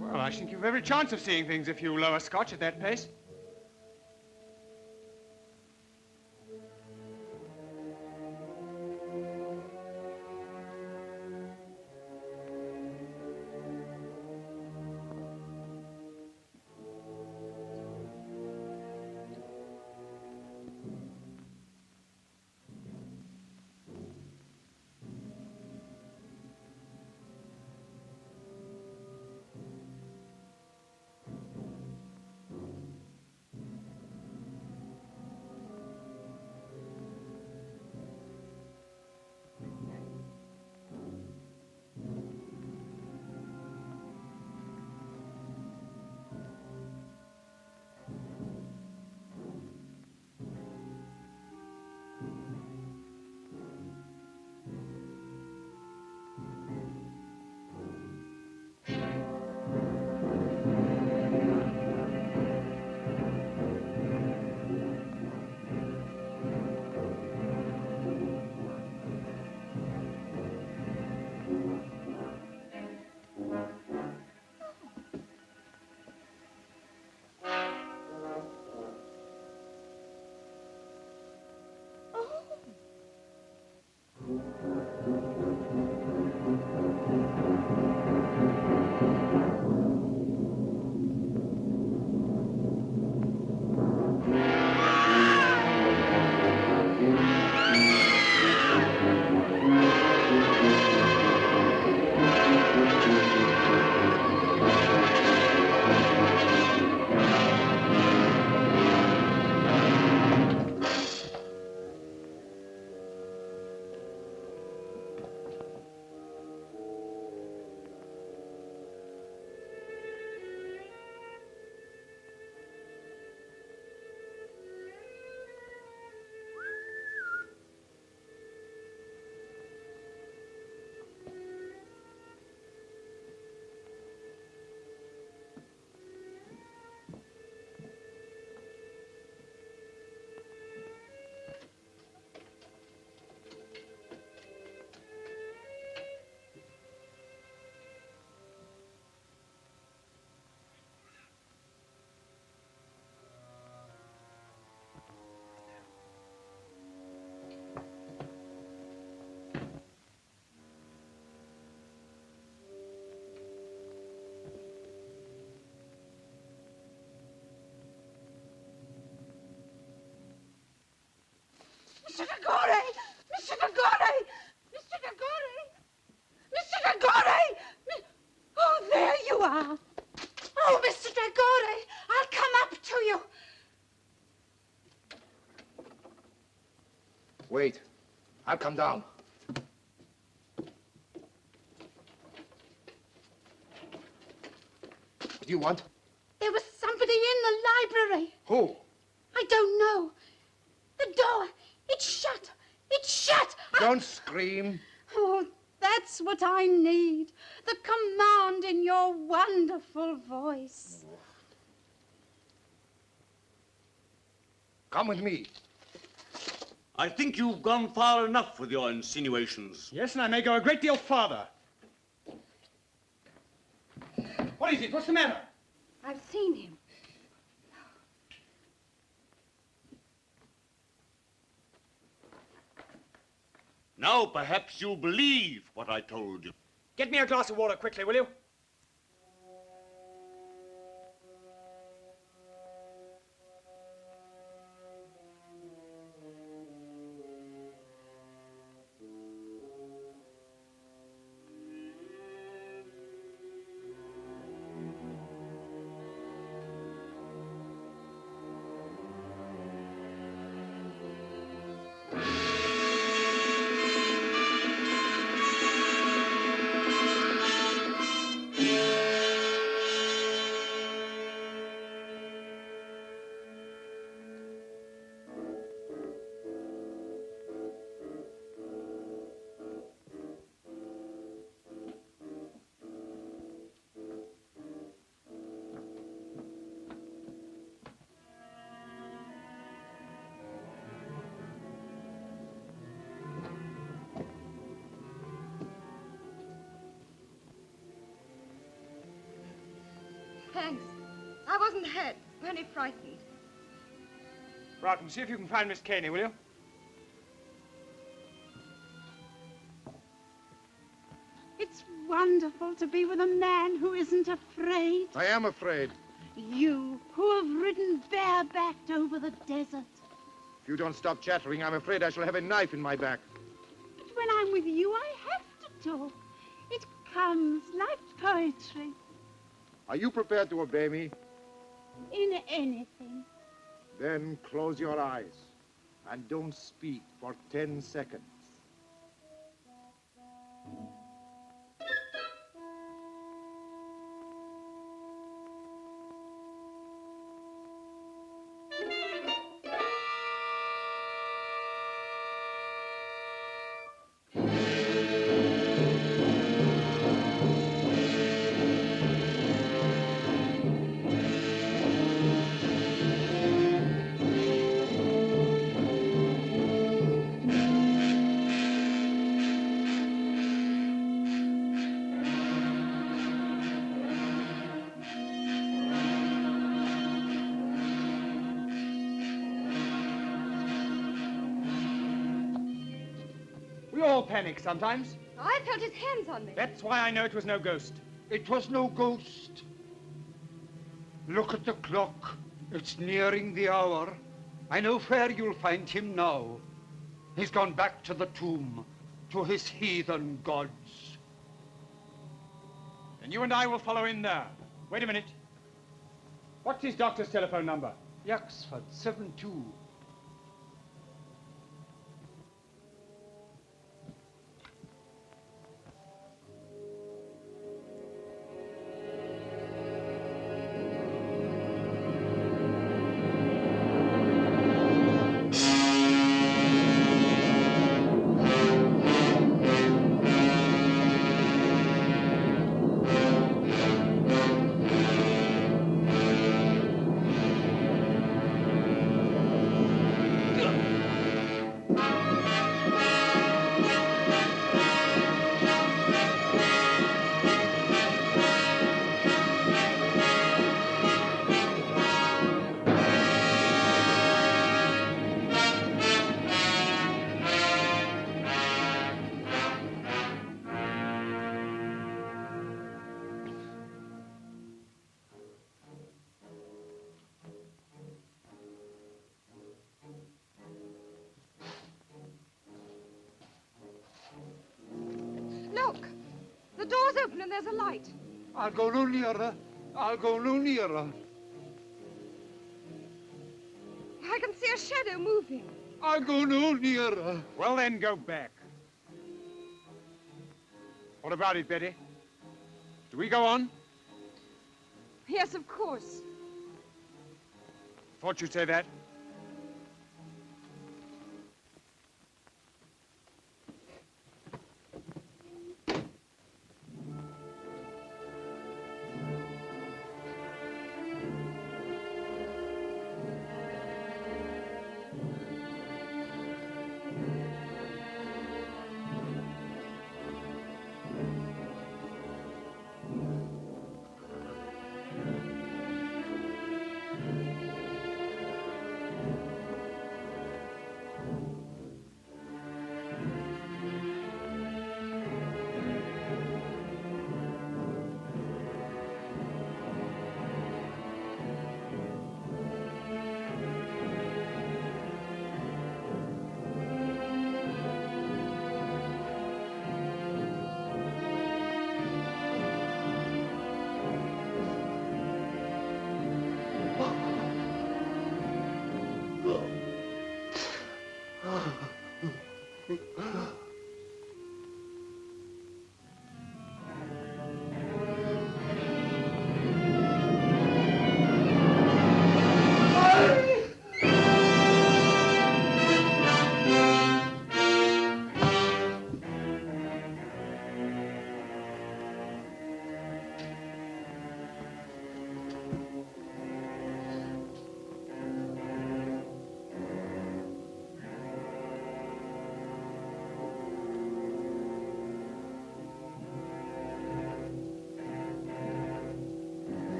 Well, I think you've every chance of seeing things if you lower Scotch at that pace. Mr. Gregori! Mr. Gregori! Mr. Gregori! Mr. Gregori! Oh, there you are. Oh, Mr. Gregori, I'll come up to you. Wait. I'll come down. What do you want? There was somebody in the library. Who? I don't know. The door, it's shut. It's shut. Don't scream. Oh, that's what I need. The command in your wonderful voice. Come with me. I think you've gone far enough with your insinuations. Yes, and I may go a great deal farther. What is it? What's the matter? I've seen him. Now perhaps you'll believe what I told you. Get me a glass of water quickly, will you? Thanks. I wasn't hurt, only frightened. Broughton, see if you can find Miss Caney, will you? It's wonderful to be with a man who isn't afraid. I am afraid. You, who have ridden barebacked over the desert. If you don't stop chattering, I'm afraid I shall have a knife in my back. But when I'm with you, I have to talk. It comes like poetry. Are you prepared to obey me? In anything. Then close your eyes and don't speak for 10 seconds. We all panic sometimes. I felt his hands on me. That's why I know it was no ghost. It was no ghost. Look at the clock. It's nearing the hour. I know where you'll find him now. He's gone back to the tomb, to his heathen gods. And you and I will follow in there. Wait a minute. What's his doctor's telephone number? Yaxford 72. Look, the door's open and there's a light. I'll go no nearer. I'll go no nearer. I can see a shadow moving. I'll go no nearer. Well, then, go back. What about it, Betty? Do we go on? Yes, of course. Thought you'd say that.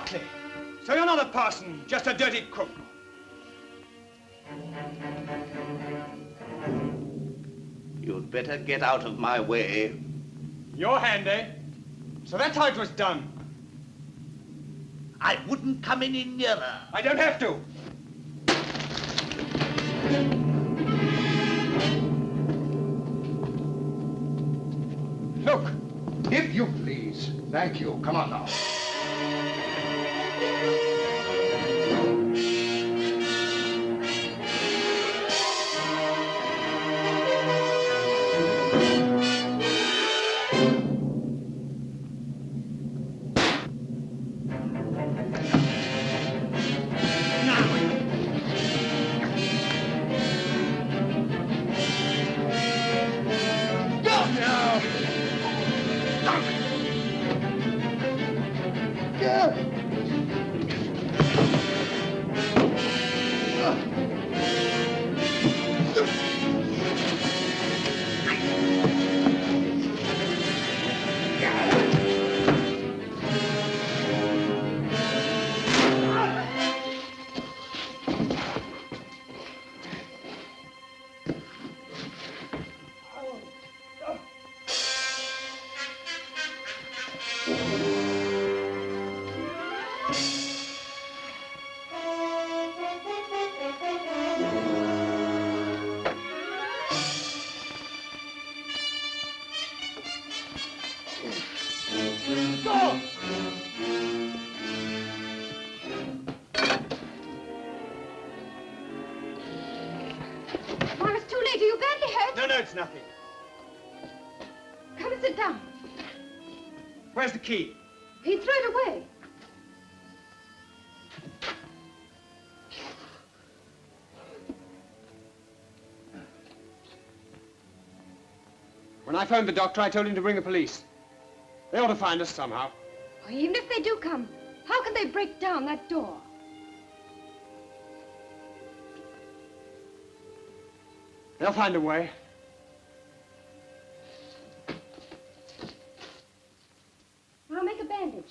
Hartley! So you're not a parson, just a dirty crook. You'd better get out of my way. You're handy. So that's how it was done. I wouldn't come any nearer. I don't have to. Look, if you please. Thank you. Come on now. No, it's nothing. Come and sit down. Where's the key? He threw it away. When I phoned the doctor, I told him to bring the police. They ought to find us somehow. Oh, even if they do come, how can they break down that door? They'll find a way. I'll make a bandage.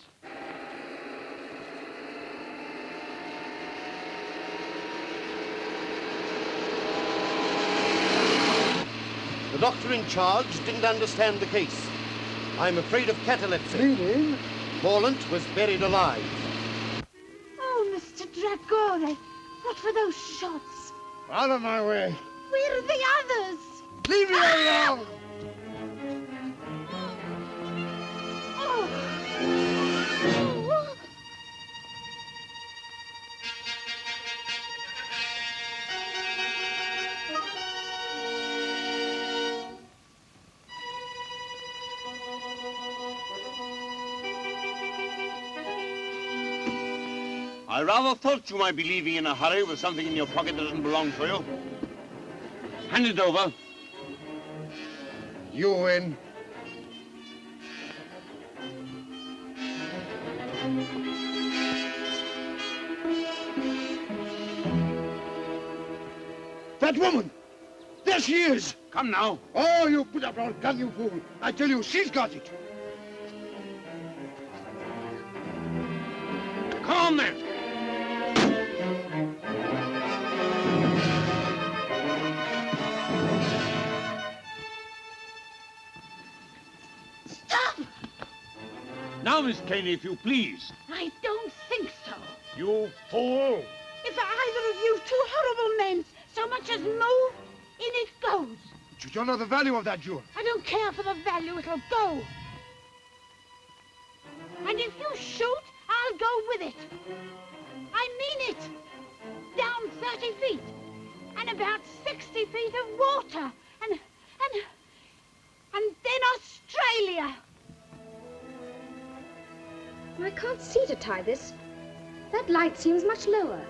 The doctor in charge didn't understand the case. I'm afraid of catalepsy. Meaning? Morlant was buried alive. Oh, Mr. Dragore, what were those shots? Out of my way. Where are the others? Leave me alone! Oh. I rather thought you might be leaving in a hurry with something in your pocket that doesn't belong to you. Hand it over. You win. That woman! There she is! Come now. Oh, you put up your gun, you fool! I tell you, she's got it! Come on, then. Stop! Now, Miss Caney, if you please. I don't think so. You fool. If either of you two horrible men so much as move, in it goes. But you don't know the value of that jewel. I don't care for the value, it'll go. And if you shoot, I'll go with it. I mean it. Down 30 feet. And about 60 feet of water. And then Australia. I can't see to tie this. That light seems much lower.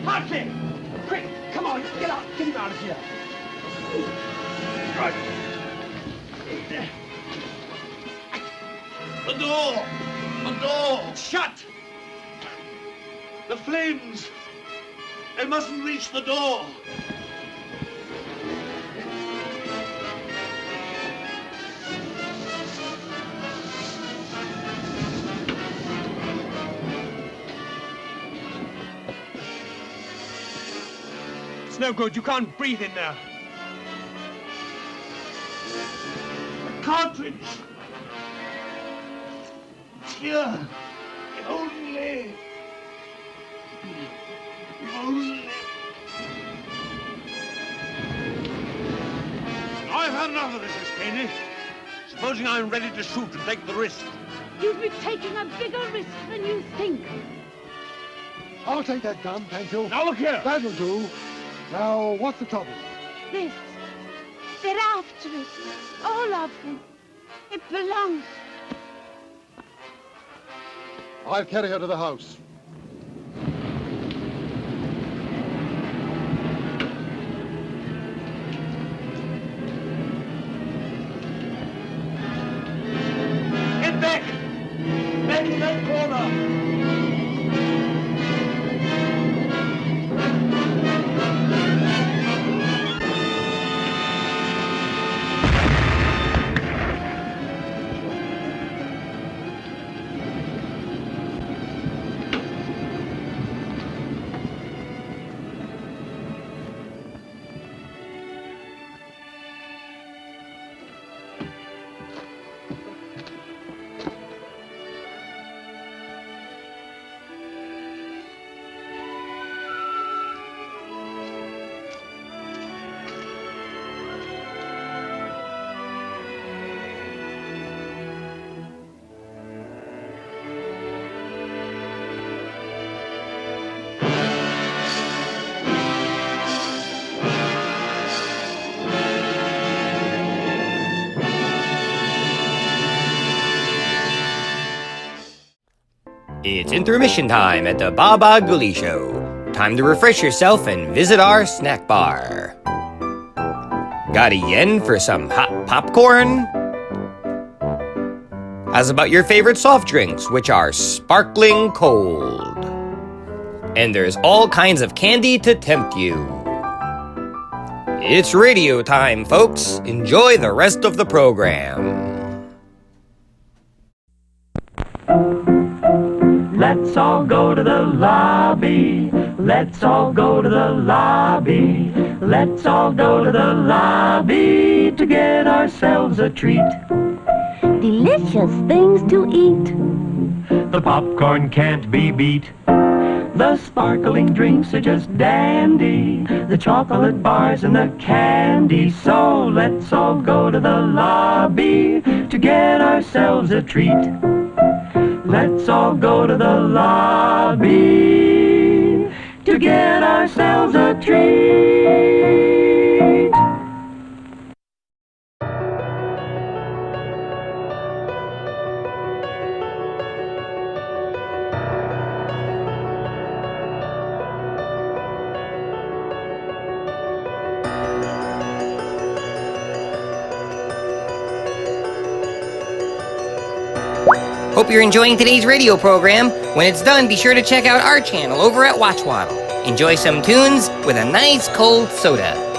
Hartley! Quick, come on, get out, get him out of here. Right. The door! The door! It's shut! The flames! They mustn't reach the door! It's no good. You can't breathe in there. The cartridge! It's here! If only... If only... I've had enough of this, Miss Caney. Supposing I'm ready to shoot and take the risk. You'd be taking a bigger risk than you think. I'll take that gun, thank you. Now look here. That'll do. Now, what's the trouble? This. They're after it. All of them. It belongs. I'll carry her to the house. Get back! Back in that corner! It's intermission time at the Baba Ghoulie Show. Time to refresh yourself and visit our snack bar. Got a yen for some hot popcorn? How's about your favorite soft drinks, which are sparkling cold? And there's all kinds of candy to tempt you. It's radio time, folks. Enjoy the rest of the program. Let's all go to the lobby. Let's all go to the lobby. Let's all go to the lobby to get ourselves a treat. Delicious things to eat. The popcorn can't be beat. The sparkling drinks are just dandy. The chocolate bars and the candy. So let's all go to the lobby to get ourselves a treat. Let's all go to the lobby to get ourselves a treat. Hope you're enjoying today's radio program. When it's done, be sure to check out our channel over at Watchwaddle. Enjoy some tunes with a nice cold soda.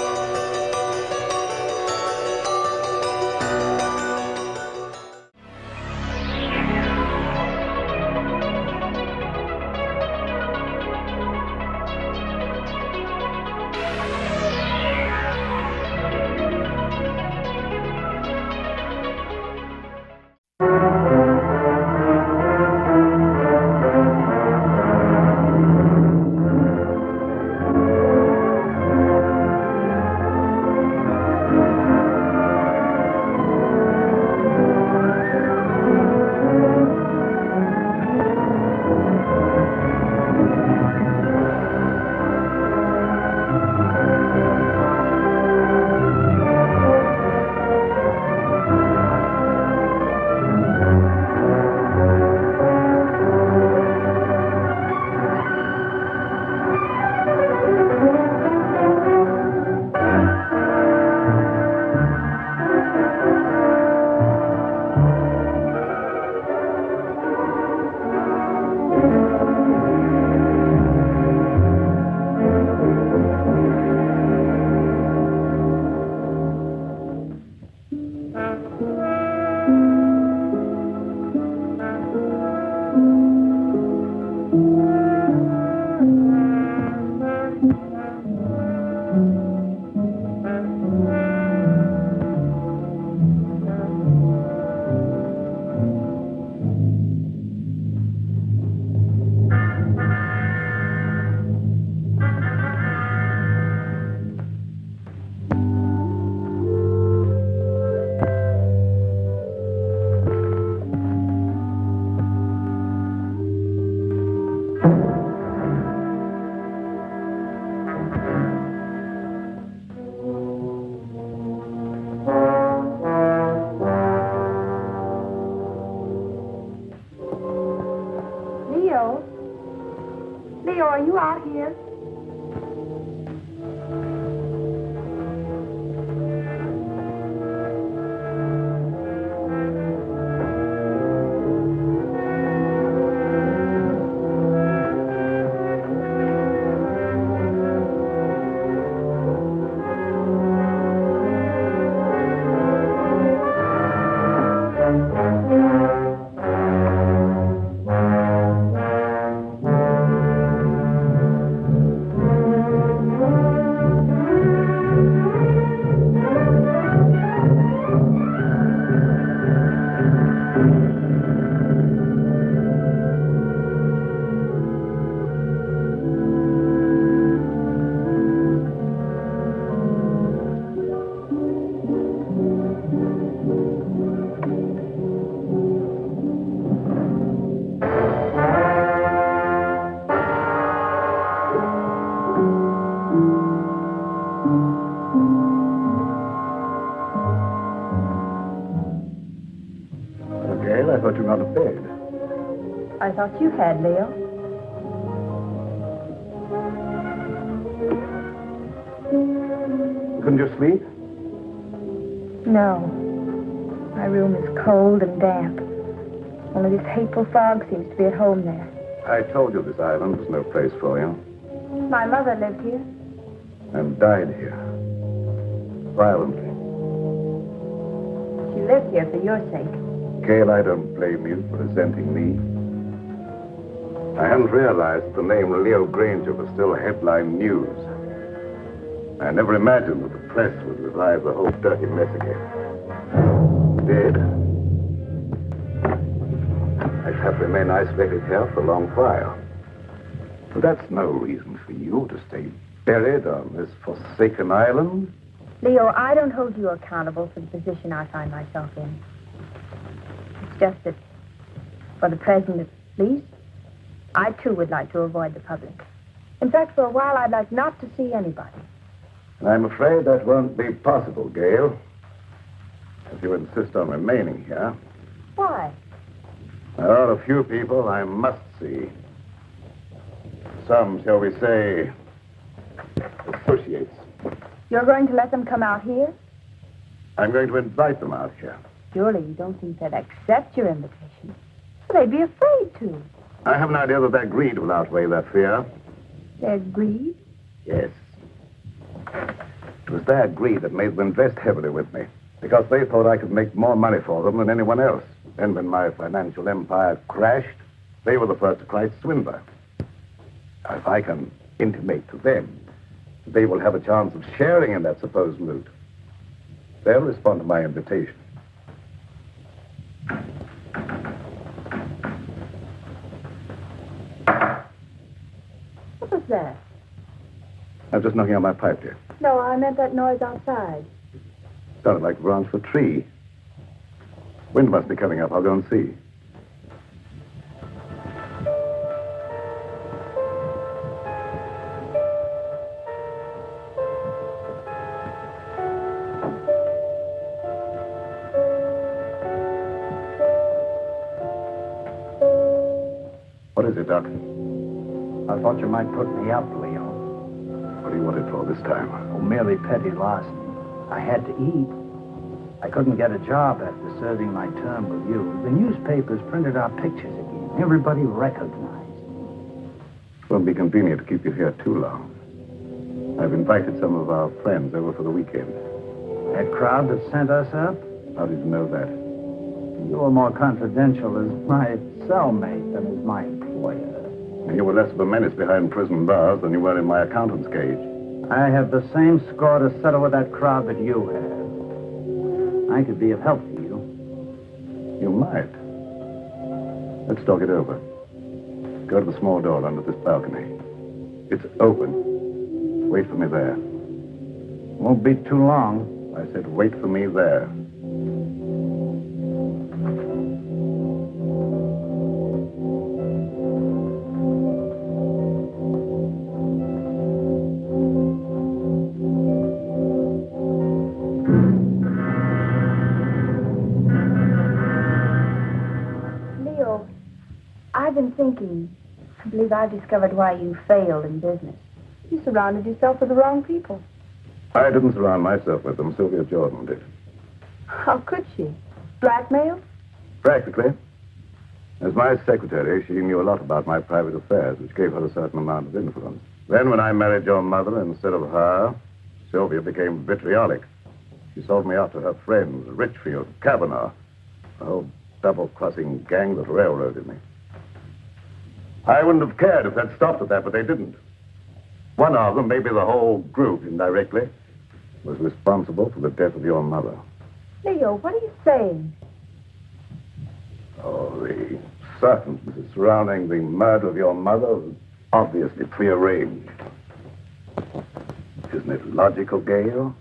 I thought you were not to bed. I thought you had, Leo. Couldn't you sleep? No. My room is cold and damp. Only this hateful fog seems to be at home there. I told you this island was no place for you. My mother lived here. And died here. Violently. She lived here for your sake. Gail, I don't blame you for resenting me. I hadn't realized the name Leo Granger was still headline news. I never imagined that the press would revive the whole dirty mess again. It did. I shall remain isolated here for a long while. But that's no reason for you to stay buried on this forsaken island. Leo, I don't hold you accountable for the position I find myself in. It's just that, for the present at least, I too would like to avoid the public. In fact, for a while, I'd like not to see anybody. And I'm afraid that won't be possible, Gail. If you insist on remaining here. Why? There are a few people I must see. Some, shall we say, associates. You're going to let them come out here? I'm going to invite them out here. Surely you don't think they'd accept your invitation. They'd be afraid to. I have an idea that their greed will outweigh their fear. Their greed? Yes. It was their greed that made them invest heavily with me, because they thought I could make more money for them than anyone else. And when my financial empire crashed, they were the first to cry swindler. Now, if I can intimate to them that they will have a chance of sharing in that supposed loot, they'll respond to my invitation. What was that? I'm just knocking on my pipe, dear. No, I meant that noise outside. Sounded like the branch of a tree. Wind must be coming up. I'll go and see. What is it, Doc? I thought you might put me up, Leo. What do you want it for this time? Oh, merely petty larceny. I had to eat. I couldn't get a job after serving my term with you. The newspapers printed our pictures again. Everybody recognized. It won't be convenient to keep you here too long. I've invited some of our friends over for the weekend. That crowd that sent us up? How did you know that? You were more confidential as my cellmate than as my employer. And you were less of a menace behind prison bars than you were in my accountant's cage. I have the same score to settle with that crowd that you have. I could be of help to you. You might. Let's talk it over. Go to the small door under this balcony. It's open. Wait for me there. Won't be too long. I said wait for me there. I've been thinking. I believe I've discovered why you failed in business. You surrounded yourself with the wrong people. I didn't surround myself with them. Sylvia Jordan did. How could she? Blackmail? Practically. As my secretary, she knew a lot about my private affairs, which gave her a certain amount of influence. Then when I married your mother instead of her, Sylvia became vitriolic. She sold me out to her friends, Richfield, Kavanaugh, a whole double-crossing gang that railroaded me. I wouldn't have cared if they'd stopped at that, but they didn't. One of them, maybe the whole group indirectly, was responsible for the death of your mother. Leo, what are you saying? Oh, the circumstances surrounding the murder of your mother was obviously prearranged. Isn't it logical, Gail,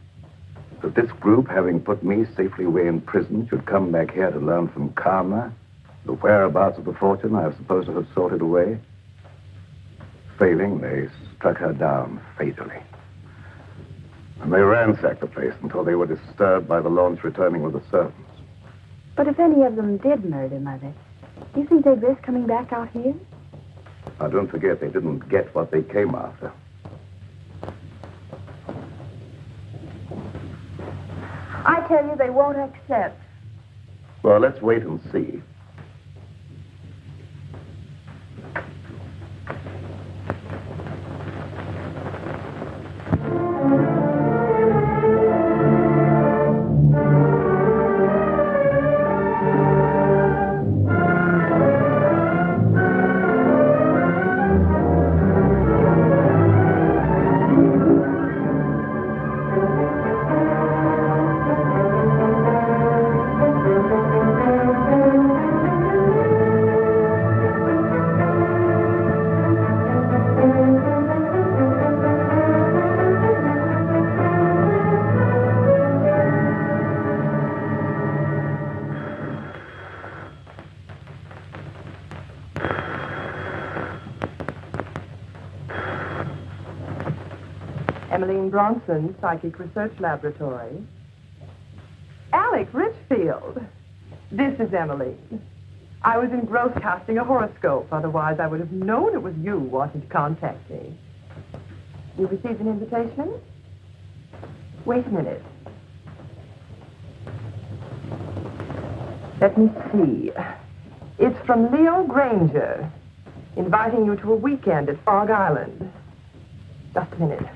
that this group, having put me safely away in prison, should come back here to learn from Karma the whereabouts of the fortune I was supposed to have sorted away? Failing, they struck her down fatally. And they ransacked the place until they were disturbed by the launch returning with the servants. But if any of them did murder Mother, do you think they'd risk coming back out here? Now, don't forget they didn't get what they came after. I tell you, they won't accept. Well, let's wait and see. Bronson, Psychic Research Laboratory. Alec Richfield. This is Emmeline. I was engrossed casting a horoscope. Otherwise, I would have known it was you wanting to contact me. You received an invitation? Wait a minute. Let me see. It's from Leo Granger, inviting you to a weekend at Fog Island. Just a minute.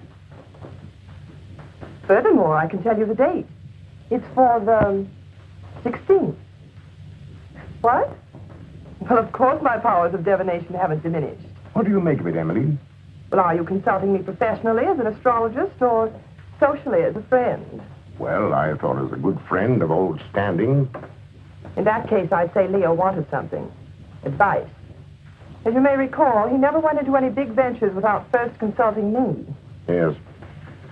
Furthermore, I can tell you the date. It's for the 16th. What? Well, of course my powers of divination haven't diminished. What do you make of it, Emily? Well, are you consulting me professionally as an astrologist or socially as a friend? Well, I thought as a good friend of old standing. In that case, I'd say Leo wanted something. Advice. As you may recall, he never went into any big ventures without first consulting me. Yes.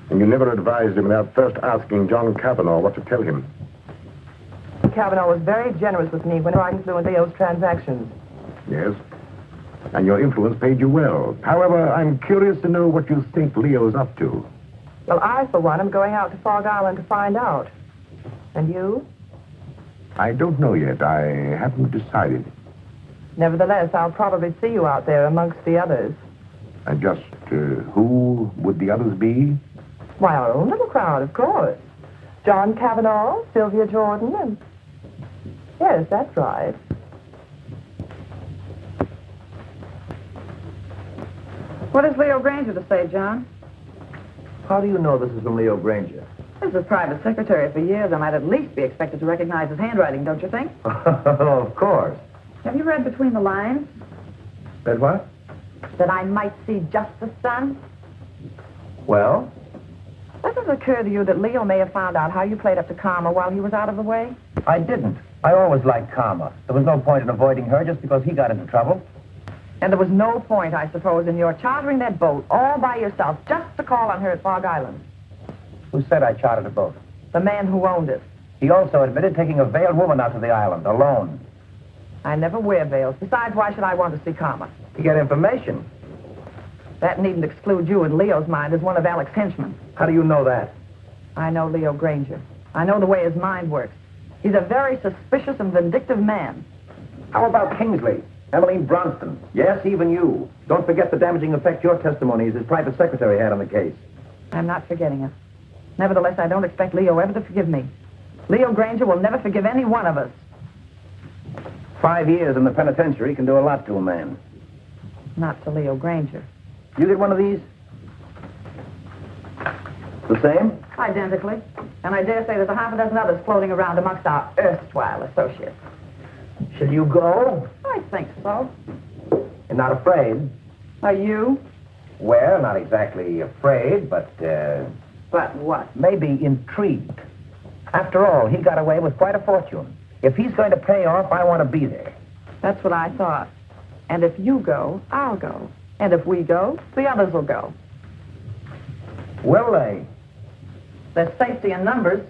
And you never advised him without first asking John Cavanaugh what to tell him. Cavanaugh was very generous with me when I influenced Leo's transactions. Yes. And your influence paid you well. However, I'm curious to know what you think Leo's up to. Well, I, for one, am going out to Fog Island to find out. And you? I don't know yet. I haven't decided. Nevertheless, I'll probably see you out there amongst the others. And just who would the others be? Why, our own little crowd, of course. John Cavanaugh, Sylvia Jordan, and... Yes, that's right. What has Leo Granger to say, John? How do you know this is from Leo Granger? This is private secretary for years. I might at least be expected to recognize his handwriting, don't you think? Of course. Have you read between the lines? Read what? That I might see justice done? Well? Does it occur to you that Leo may have found out how you played up to Karma while he was out of the way? I didn't. I always liked Karma. There was no point in avoiding her just because he got into trouble. And there was no point, I suppose, in your chartering that boat all by yourself just to call on her at Fog Island. Who said I chartered a boat? The man who owned it. He also admitted taking a veiled woman out to the island, alone. I never wear veils. Besides, why should I want to see Karma? To get information. That needn't exclude you in Leo's mind as one of Alec's henchmen. How do you know that? I know Leo Granger. I know the way his mind works. He's a very suspicious and vindictive man. How about Kingsley? Emmeline Bronston? Yes, even you. Don't forget the damaging effect your testimony as his private secretary had on the case. I'm not forgetting it. Nevertheless, I don't expect Leo ever to forgive me. Leo Granger will never forgive any one of us. 5 years in the penitentiary can do a lot to a man. Not to Leo Granger. You get one of these? The same? Identically. And I dare say there's a half a dozen others floating around amongst our erstwhile associates. Shall you go? I think so. You're not afraid? Are you? Well, not exactly afraid, but, But what? maybe intrigued. After all, he got away with quite a fortune. If he's going to pay off, I want to be there. That's what I thought. And if you go, I'll go. And if we go, the others will go. Will they? There's safety in numbers.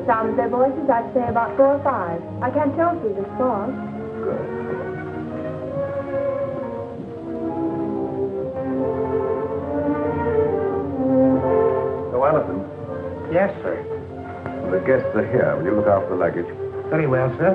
Sounds their voices, I'd say about 4 or 5. I can't tell through this fog. Good. So, Allison. Yes, sir. The guests are here. Will you look after the luggage? Very well, sir.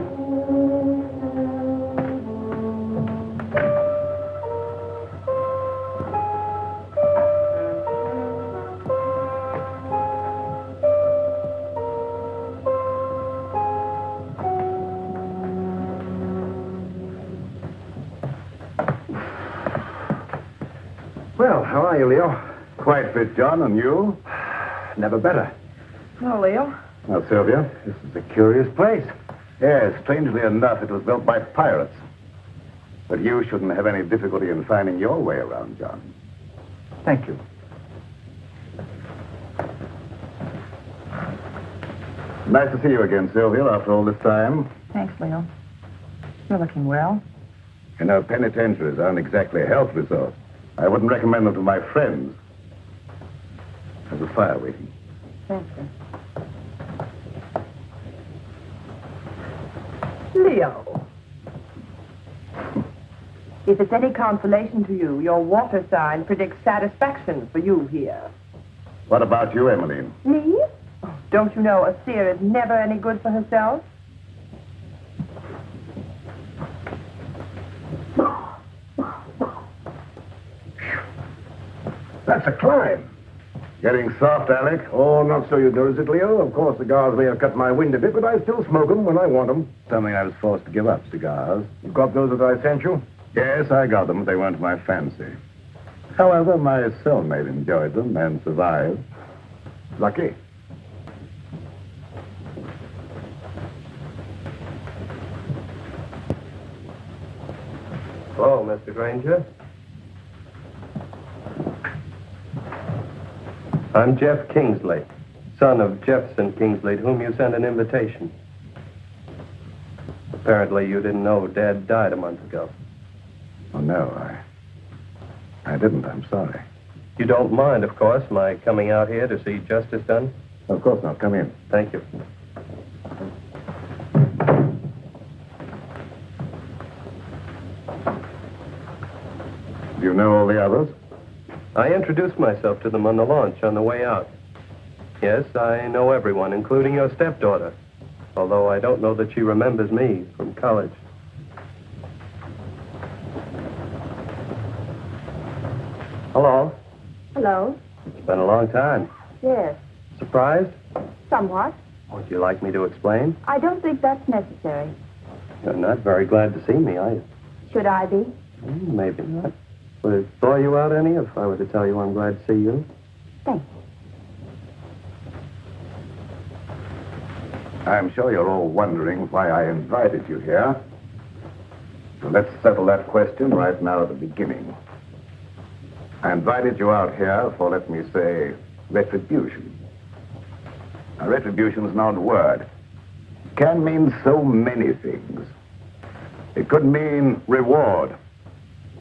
Well, how are you, Leo? Quite fit, John, and you? Never better. No, Leo. Now, Sylvia, This is a curious place. yes, strangely enough, it was built by pirates. But you shouldn't have any difficulty in finding your way around, John. Thank you. Nice to see you again, Sylvia, after all this time. Thanks, Leo. You're looking well. You know, penitentiaries aren't exactly health resorts. I wouldn't recommend them to my friends. There's a fire waiting. Thank you. Leo. If it's any consolation to you, your water sign predicts satisfaction for you here. What about you, Emmeline? Me? Oh, don't you know a seer is never any good for herself? That's a climb. Getting soft, Alec? Oh, not so you notice it, Leo. Of course, cigars may have cut my wind a bit, but I still smoke them when I want them. Something I was forced to give up, cigars. You got those that I sent you? Yes, I got them, but they weren't my fancy. However, my cellmate enjoyed them and survived. Lucky. Hello, Mr. Granger. I'm Jeff Kingsley, son of Jefferson Kingsley, to whom you sent an invitation. Apparently you didn't know Dad died a month ago. Oh, no, I didn't. I'm sorry. You don't mind, of course, my coming out here to see justice done? Of course not. Come in. Thank you. Do you know all the others? I introduced myself to them on the launch on the way out. Yes, I know everyone, including your stepdaughter, although I don't know that she remembers me from college. Hello. Hello? It's been a long time. Yes. Surprised? Somewhat. Would you like me to explain? I don't think that's necessary. You're not very glad to see me, are you? Should I be? Maybe not. Would it bore you out any if I were to tell you I'm glad to see you? Thanks. I'm sure you're all wondering why I invited you here. So let's settle that question right now at the beginning. I invited you out here for, let me say, retribution. Now, retribution is an odd word. It can mean so many things. It could mean reward,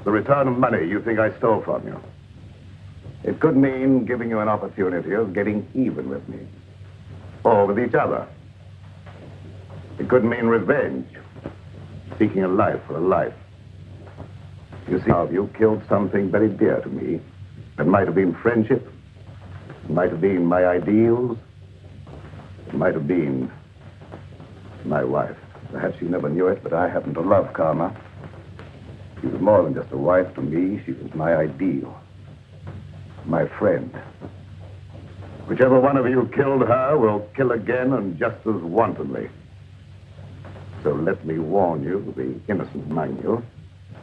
the return of money you think I stole from you. It could mean giving you an opportunity of getting even with me, or with each other. It could mean revenge, seeking a life for a life. You see, you killed something very dear to me. It might have been friendship, it might have been my ideals, it might have been my wife. Perhaps you never knew it, but I happen to love Karma. She was more than just a wife to me. She was my ideal, my friend. Whichever one of you killed her will kill again, and just as wantonly. So let me warn you, the innocent among you,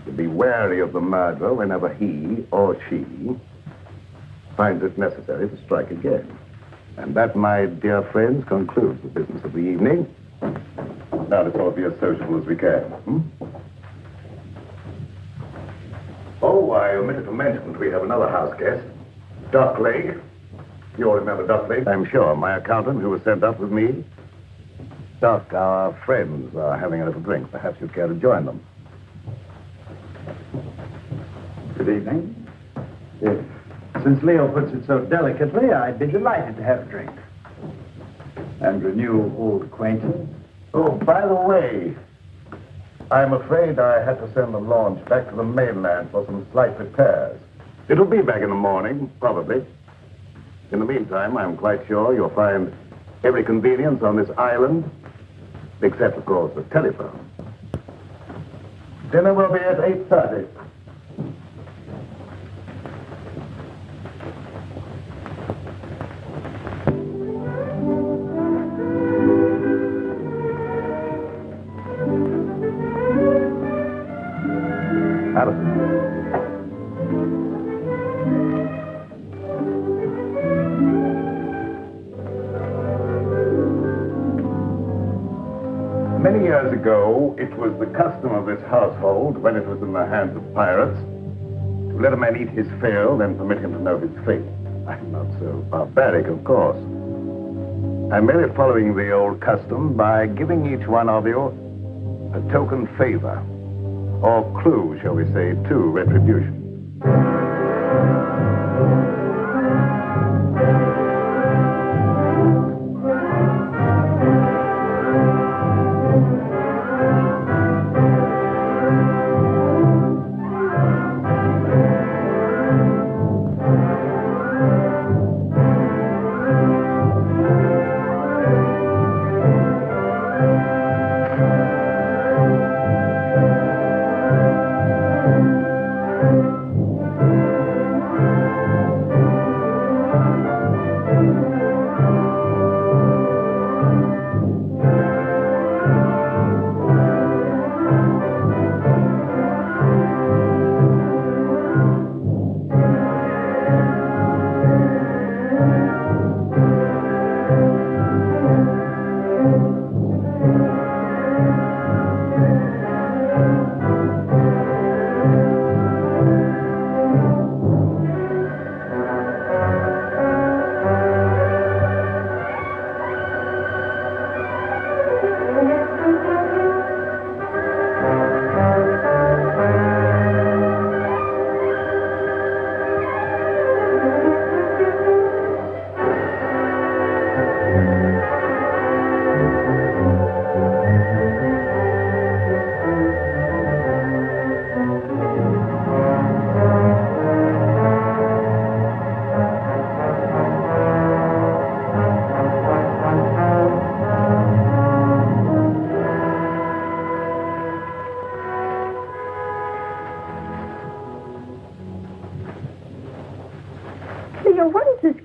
to be wary of the murderer whenever he or she finds it necessary to strike again. And that, my dear friends, concludes the business of the evening. Now let's all be as sociable as we can. Oh, I omitted to mention that we have another house guest, Doc Lake. You all remember Doc Lake, I'm sure, my accountant who was sent up with me. Doc, our friends are having a little drink. Perhaps you'd care to join them. Good evening. Since Leo puts it so delicately, I'd be delighted to have a drink. And renew old acquaintance. Oh, by the way, I'm afraid I had to send the launch back to the mainland for some slight repairs. It'll be back in the morning, probably. In the meantime, I'm quite sure you'll find every convenience on this island, except, of course, the telephone. Dinner will be at 8:30. Many years ago, it was the custom of this household, when it was in the hands of pirates, to let a man eat his fill, then permit him to know his fate. I'm not so barbaric, of course. I'm merely following the old custom by giving each one of you a token favor, or clue, shall we say, to retribution.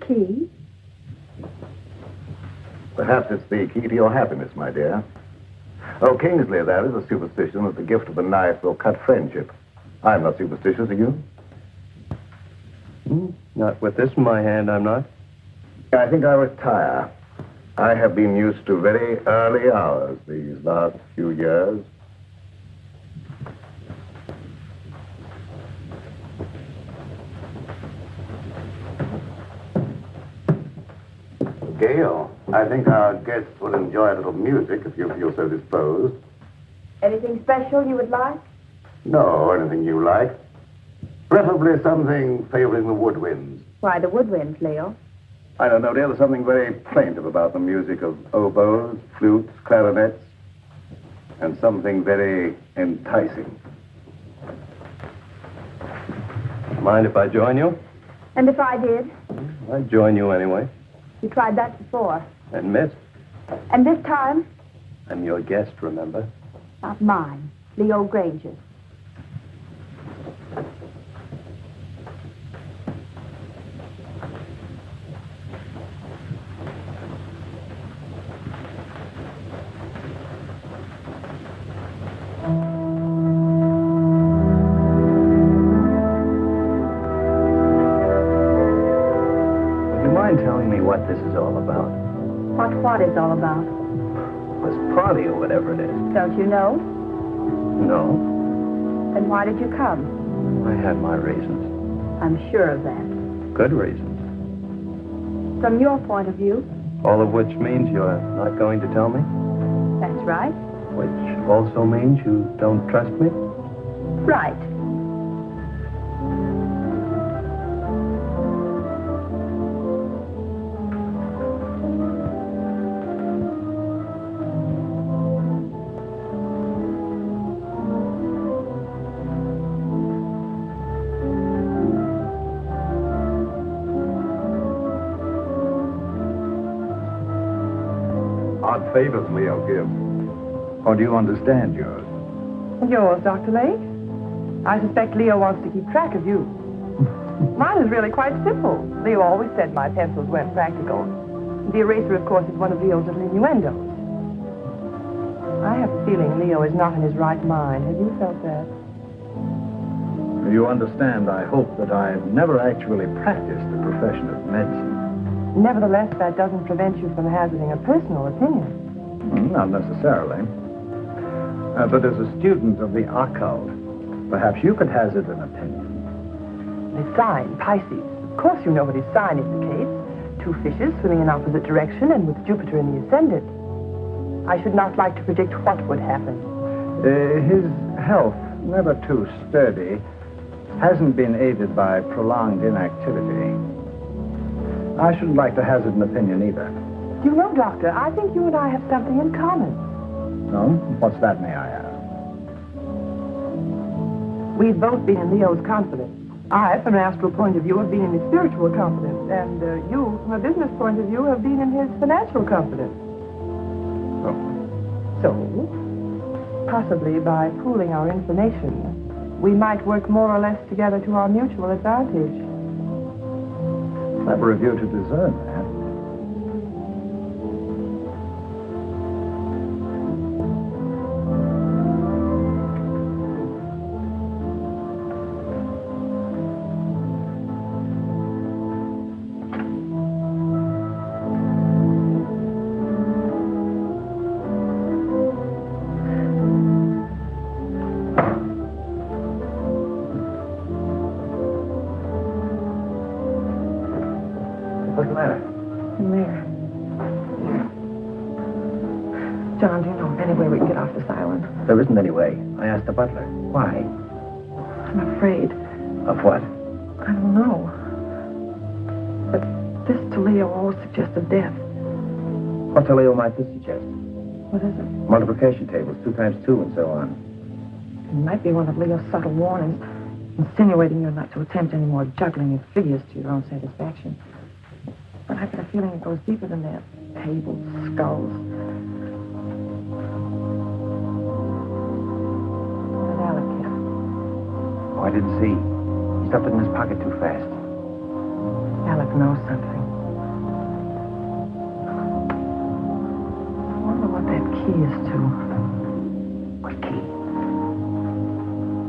Key? Perhaps it's the key to your happiness, my dear. Oh, Kingsley, there is a superstition that the gift of a knife will cut friendship. I'm not superstitious, are you? Not with this in my hand, I'm not. I think I'll retire. I have been used to very early hours these last few years. Gail, I think our guests will enjoy a little music if you feel so disposed. Anything special you would like? No, anything you like. Preferably something favoring the woodwinds. Why, the woodwinds, Leo. I don't know, dear. There's something very plaintive about the music of oboes, flutes, clarinets, and something very enticing. Mind if I join you? And if I did? I'd join you anyway. You tried that before. And miss. And this time? I'm your guest, remember? Not mine. Leo Granger. Telling me what this is all about. What is all about? This party or whatever it is. Don't you know? No. Then why did you come? I had my reasons. I'm sure of that. Good reasons. From your point of view? All of which means you're not going to tell me? That's right. Which also means you don't trust me? Right. Odd favors Leo gives. Or do you understand yours? Yours, Dr. Lake? I suspect Leo wants to keep track of you. Mine is really quite simple. Leo always said my pencils weren't practical. The eraser, of course, is one of Leo's little innuendos. I have a feeling Leo is not in his right mind. Have you felt that? You understand, I hope, that I've never actually practiced the profession of medicine. Nevertheless, that doesn't prevent you from hazarding a personal opinion. Not necessarily. But as a student of the occult, perhaps you could hazard an opinion. The sign, Pisces. Of course you know what his sign indicates. Two fishes swimming in opposite direction and with Jupiter in the ascendant. I should not like to predict what would happen. His health, never too sturdy, hasn't been aided by prolonged inactivity. I shouldn't like to hazard an opinion either. You know, Doctor, I think you and I have something in common. No? What's that, may I ask? We've both been in Leo's confidence. I, from an astral point of view, have been in his spiritual confidence. And you, from a business point of view, have been in his financial confidence. Oh. So, possibly by pooling our information, we might work more or less together to our mutual advantage. Clever of you to discern that. What's the matter? In there. John, do you know of any way we can get off this island? There isn't any way. I asked the butler. Why? I'm afraid. Of what? I don't know. But this to Leo always suggested death. What to Leo might this suggest? What is it? Multiplication tables, 2 times 2 and so on. It might be one of Leo's subtle warnings, insinuating you're not to attempt any more juggling of figures to your own satisfaction. But I get a feeling it goes deeper than that. Tables, skulls. Where'd Alec get it? Oh, I didn't see. He stuffed it in his pocket too fast. Alec knows something. I wonder what that key is to. What key?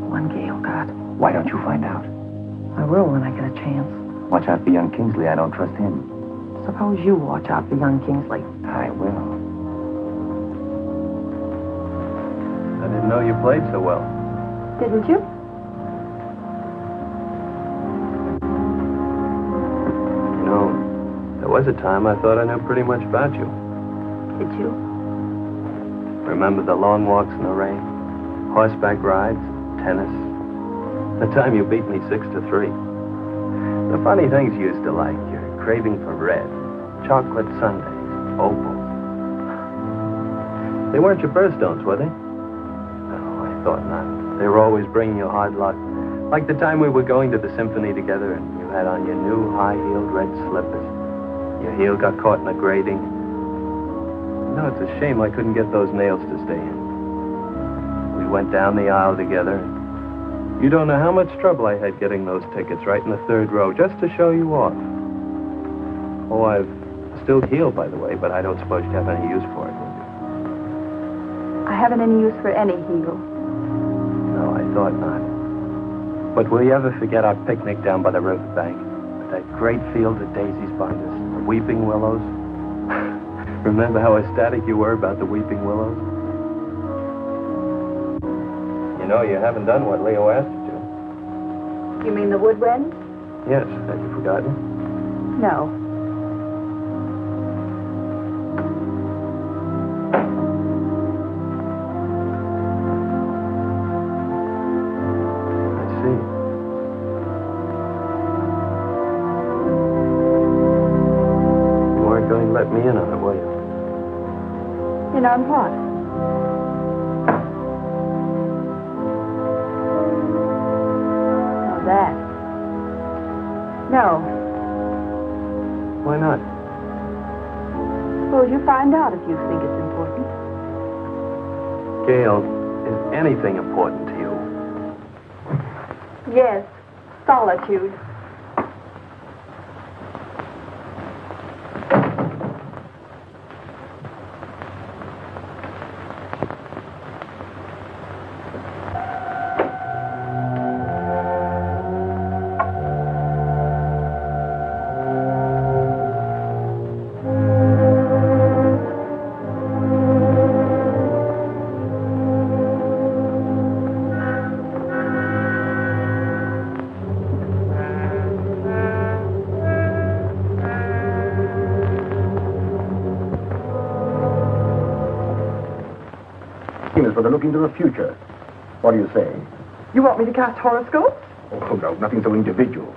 One Gale got. Why don't you find out? I will when I get a chance. Watch out for young Kingsley. I don't trust him. Suppose you watch out for young Kingsley. I will. I didn't know you played so well. Didn't you? You know, there was a time I thought I knew pretty much about you. Did you? Remember the long walks in the rain? Horseback rides? Tennis? The time you beat me 6-3. The funny things you used to like. Your craving for red. Chocolate sundaes. Opals. They weren't your birthstones, were they? No, I thought not. They were always bringing you hard luck. Like the time we were going to the symphony together and you had on your new high-heeled red slippers. Your heel got caught in a grating. You know, it's a shame I couldn't get those nails to stay in. We went down the aisle together. You don't know how much trouble I had getting those tickets right in the third row just to show you off. Oh, I've still healed, by the way, but I don't suppose you have any use for it, would you? I haven't any use for any heel. No, I thought not. But will you ever forget our picnic down by the riverbank? With that great field of daisies behind us, the weeping willows? Remember how ecstatic you were about the weeping willows? You know, you haven't done what Leo asked you to. You mean the woodwind? Yes, have you forgotten? No. I see. You weren't going to let me in on it, were you? In on what? Oh, that. No. Why not? Suppose you find out if you think it's important. Gail, is anything important to you? Yes. Solitude. For the look into the future. What do you say? You want me to cast horoscopes? Oh, no, nothing so individual.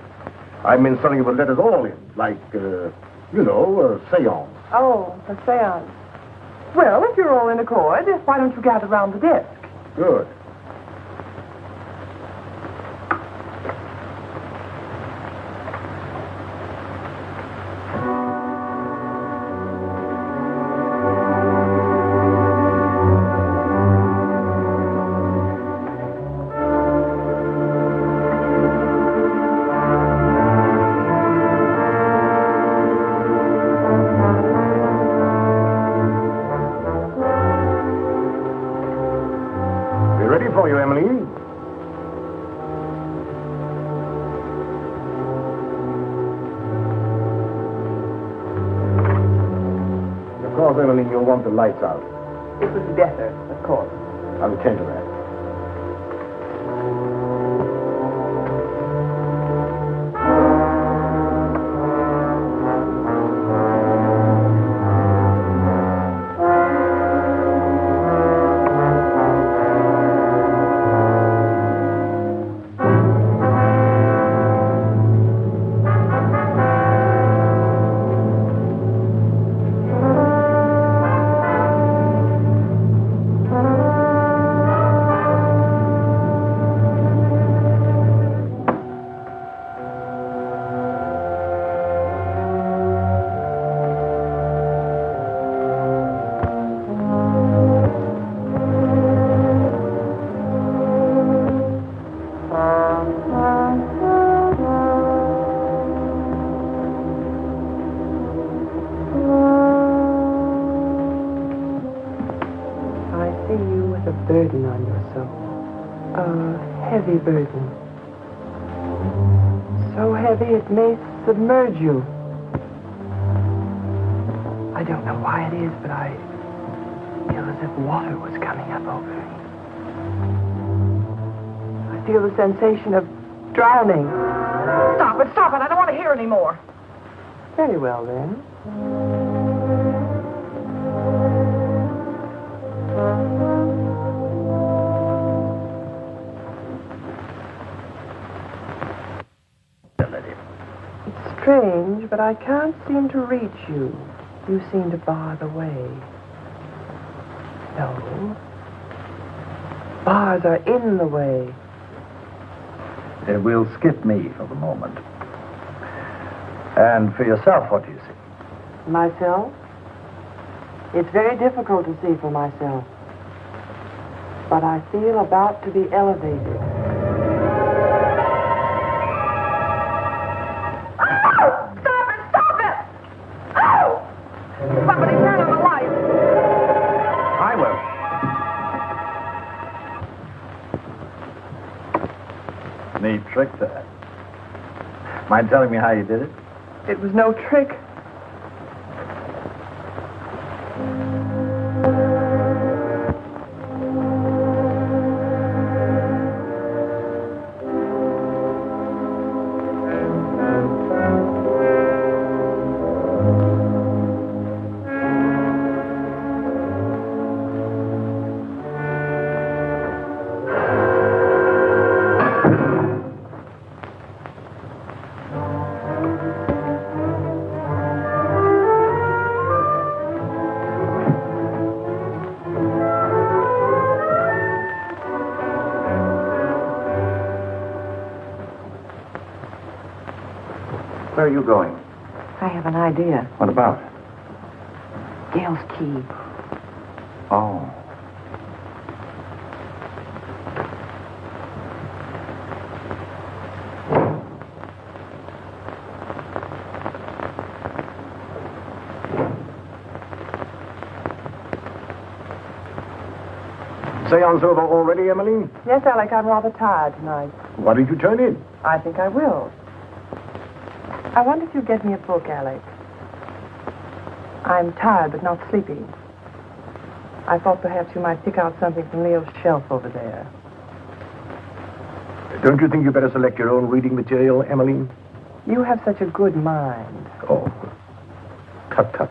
I meant something that would let us all in, like, a seance. Oh, a seance. Well, if you're all in accord, why don't you gather round the desk? Good. Emily, you'll want the lights out. It was better, of course. I'll attend to that. Burden on your soul. A heavy burden. So heavy it may submerge you. I don't know why it is, but I feel as if water was coming up over me. I feel the sensation of drowning. Stop it, stop it. I don't want to hear any more. Very well, then. It's strange, but I can't seem to reach you. You seem to bar the way. No. Bars are in the way. We'll skip me for the moment. And for yourself, what do you see? Myself? It's very difficult to see for myself. But I feel about to be elevated. Oh! Stop it! Stop it! Oh! Somebody turn on the light. I will. Neat trick, that. Mind telling me how you did it? It was no trick. Where are you going? I have an idea. What about? Gail's key. Oh. Seance over already, Emmeline? Yes, Alec, I'm rather tired tonight. Why don't you turn in? I think I will. I wonder if you'd get me a book, Alec. I'm tired, but not sleepy. I thought perhaps you might pick out something from Leo's shelf over there. Don't you think you better select your own reading material, Emmeline? You have such a good mind. Oh. Tut, tut.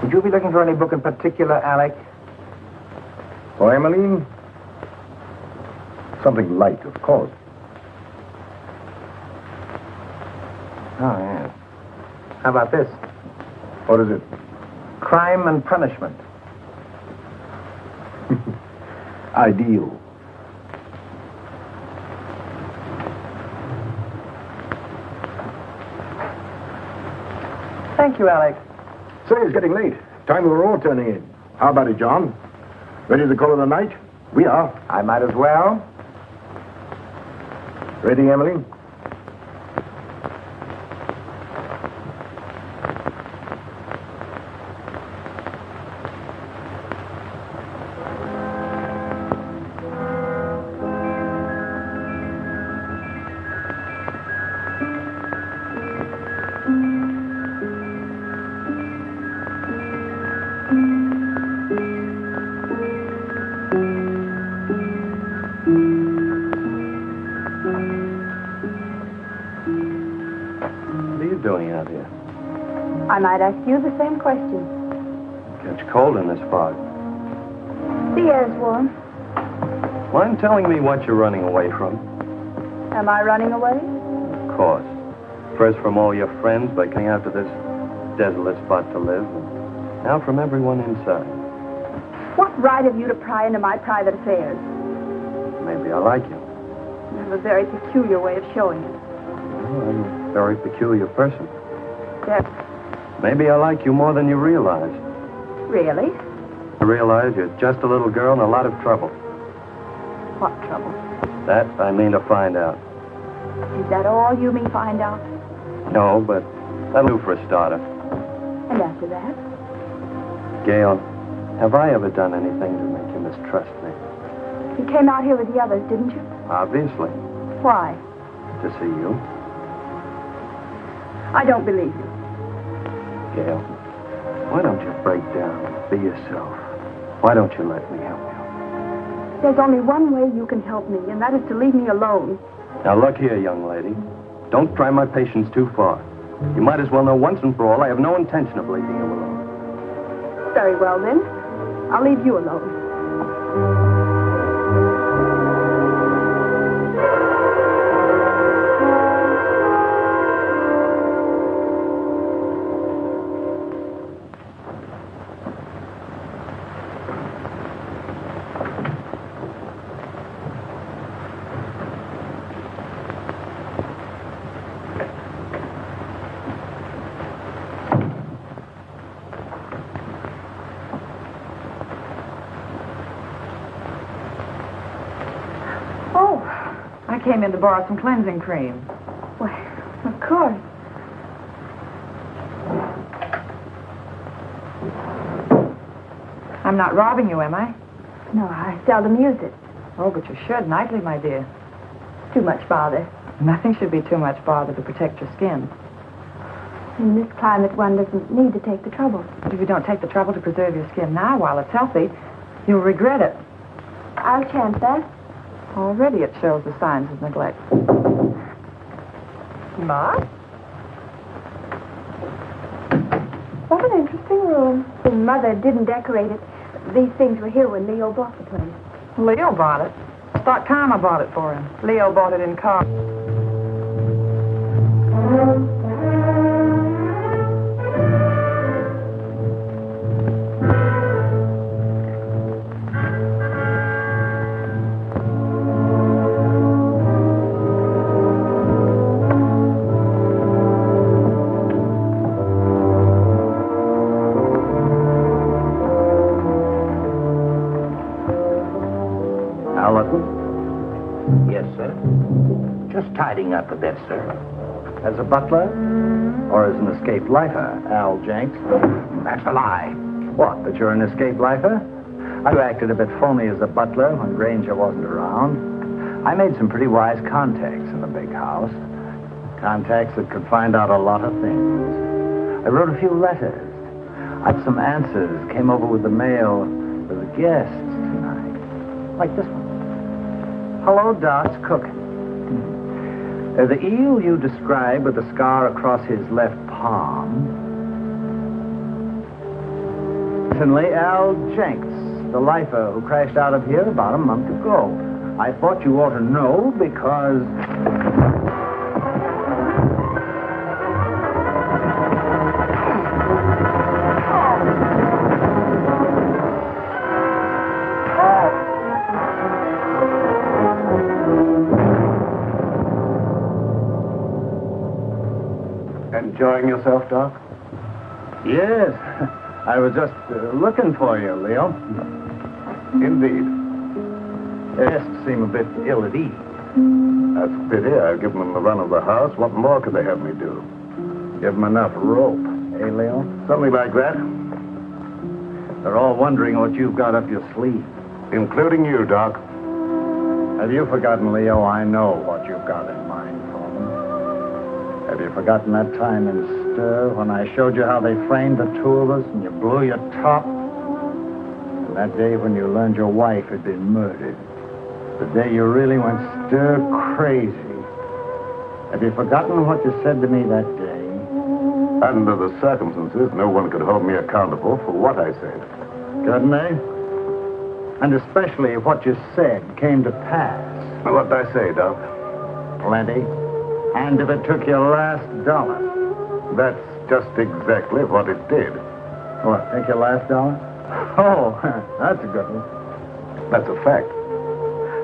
Would you be looking for any book in particular, Alec? For Emmeline? Something light, of course. Oh, yes. How about this? What is it? Crime and Punishment. Ideal. Thank you, Alec. Say, it's getting late. Time we were all turning in. How about it, John? Ready to call it a night? We are. I might as well. Ready, Emily? I might ask you the same question. Gets cold in this fog. The air's warm. Mind telling me what you're running away from? Am I running away? Of course. First from all your friends by coming out to this desolate spot to live, and now from everyone inside. What right have you to pry into my private affairs? Maybe I like you. You have a very peculiar way of showing it. Well, I'm a very peculiar person. Yes. Maybe I like you more than you realize. Really? I realize you're just a little girl in a lot of trouble. What trouble? That I mean to find out. Is that all you mean find out? No, but that'll do for a starter. And after that? Gail, have I ever done anything to make you mistrust me? You came out here with the others, didn't you? Obviously. Why? To see you. I don't believe you. Gail, why don't you break down and be yourself? Why don't you let me help you? There's only one way you can help me, and that is to leave me alone. Now look here, young lady. Don't try my patience too far. You might as well know once and for all I have no intention of leaving you alone. Very well, then. I'll leave you alone. I came in to borrow some cleansing cream. Why, of course. I'm not robbing you, am I? No, I seldom use it. Oh, but you should nightly, my dear. Too much bother. Nothing should be too much bother to protect your skin. In this climate, one doesn't need to take the trouble. But if you don't take the trouble to preserve your skin now while it's healthy, you'll regret it. I'll chance that. Already it shows the signs of neglect. Ma? What an interesting room. Your mother didn't decorate it. These things were here when Leo bought the place. Leo bought it. I thought Karma bought it for him. Leo bought it in car. Yes, sir. Just tidying up a bit, sir. As a butler? Or as an escaped lifer, Al Jenks? That's a lie. What, that you're an escaped lifer? You acted a bit phony as a butler when Granger wasn't around. I made some pretty wise contacts in the big house. Contacts that could find out a lot of things. I wrote a few letters. I had some answers, came over with the mail for the guests tonight. Like this one. Hello, Doc. It's cooking. The eel you described with the scar across his left palm. Recently, Al Jenks, the lifer who crashed out of here about a month ago. I thought you ought to know because... Enjoying yourself, Doc? Yes. I was just looking for you, Leo. Indeed. Guests seem a bit ill at ease. That's a pity. I've given them the run of the house. What more could they have me do? Give them enough rope, eh, Leo? Something like that. They're all wondering what you've got up your sleeve. Including you, Doc. Have you forgotten, Leo? I know what you've got in mind for them. Have you forgotten that time in Stir when I showed you how they framed the two of us and you blew your top? And that day when you learned your wife had been murdered. The day you really went stir crazy. Have you forgotten what you said to me that day? Under the circumstances, no one could hold me accountable for what I said. Couldn't they? And especially if what you said came to pass. What'd I say, Doc? Plenty. And if it took your last dollar. That's just exactly what it did. What, take your last dollar? Oh, that's a good one. That's a fact.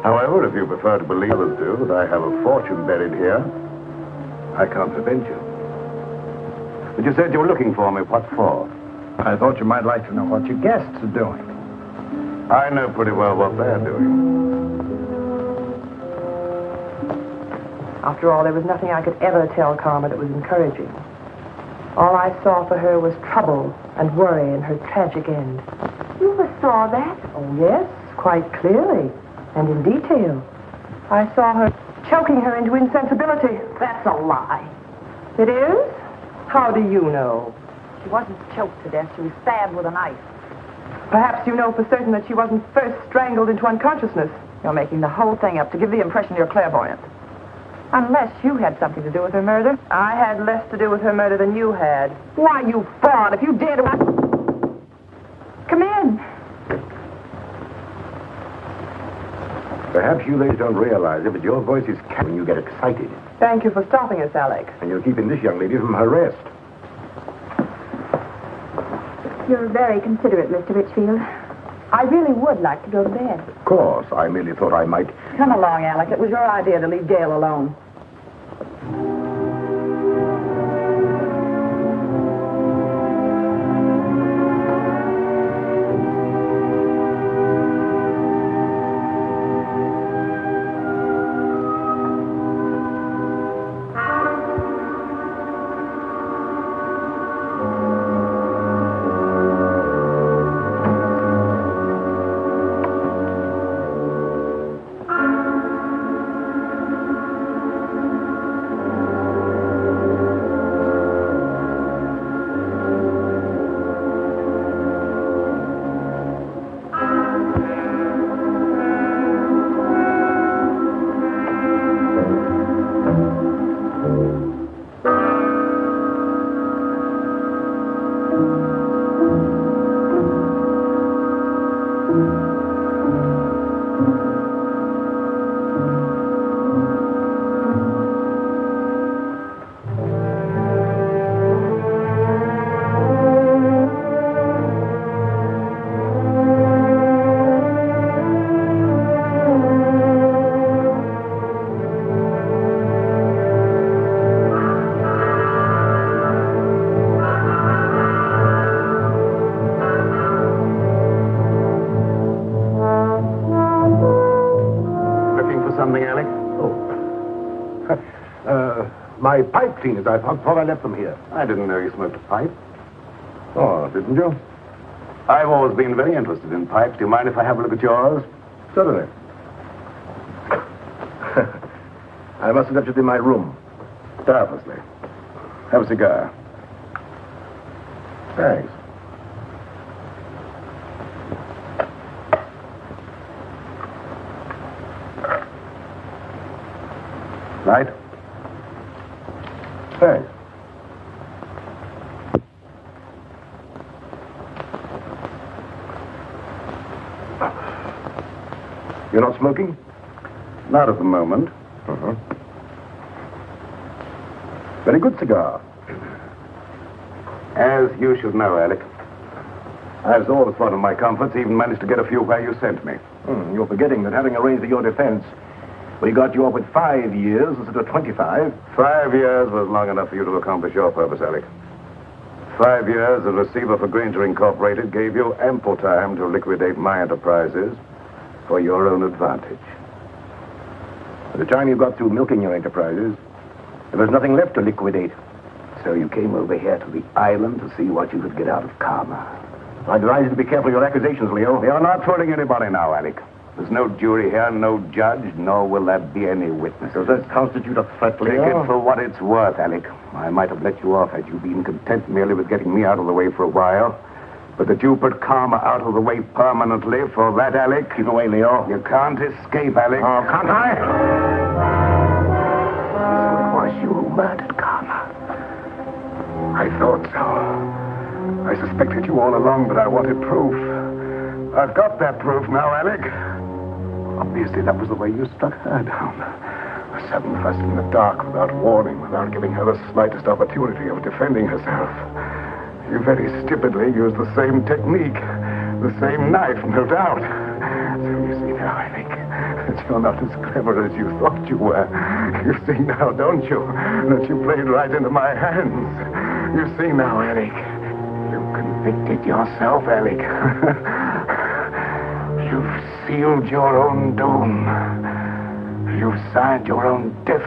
However, if you prefer to believe others do that I have a fortune buried here, I can't prevent you. But you said you were looking for me. What for? I thought you might like to know what your guests are doing. I know pretty well what they're doing. After all, there was nothing I could ever tell Karma that was encouraging. All I saw for her was trouble and worry and her tragic end. You ever saw that? Oh, yes, quite clearly. And in detail. I saw her choking her into insensibility. That's a lie. It is? How do you know? She wasn't choked to death. She was stabbed with a knife. Perhaps you know for certain that she wasn't first strangled into unconsciousness. You're making the whole thing up to give the impression you're clairvoyant. Unless you had something to do with her murder. I had less to do with her murder than you had. Why, you fraud, if you dare to... Come in. Perhaps you ladies don't realize it, but your voice is when you get excited. Thank you for stopping us, Alec. And you're keeping this young lady from her rest. You're very considerate, Mr. Richfield. I really would like to go to bed. Of course, I merely thought I might... Come along, Alec. It was your idea to leave Gail alone. My pipe cleaners. I thought I left them here. I didn't know you smoked a pipe. Oh, didn't you? I've always been very interested in pipes. Do you mind if I have a look at yours? Certainly. I must have left it in my room. Purposely. Have a cigar. Thanks. Right? Thanks. You're not smoking? Not at the moment. Very good cigar. As you should know, Alec, I've always thought of my comforts, even managed to get a few where you sent me. You're forgetting that having arranged for your defense, we got you up with 5 years instead of 25. 5 years was long enough for you to accomplish your purpose, Alec. 5 years as receiver for Granger Incorporated gave you ample time to liquidate my enterprises for your own advantage. By the time you got through milking your enterprises, there was nothing left to liquidate. So you came over here to the island to see what you could get out of karma. I advise you to be careful of your accusations, Leo. You're not fooling anybody now, Alec. There's no jury here, no judge, nor will there be any witnesses. Does that constitute a threat, Leo? Take it for what it's worth, Alec. I might have let you off had you been content merely with getting me out of the way for a while. But that you put karma out of the way permanently, for that, Alec... Keep away, Leo. You can't escape, Alec. Oh, can't I? So it was you who murdered karma. I thought so. I suspected you all along, but I wanted proof. I've got that proof now, Alec. Obviously, that was the way you struck her down. A sudden fuss in the dark, without warning, without giving her the slightest opportunity of defending herself. You very stupidly used the same technique. The same knife, no doubt. So you see now, Alec, that you're not as clever as you thought you were. You see now, don't you, that you played right into my hands. You see now, Alec. You convicted yourself, Alec. You've sealed your own doom. You've signed your own death.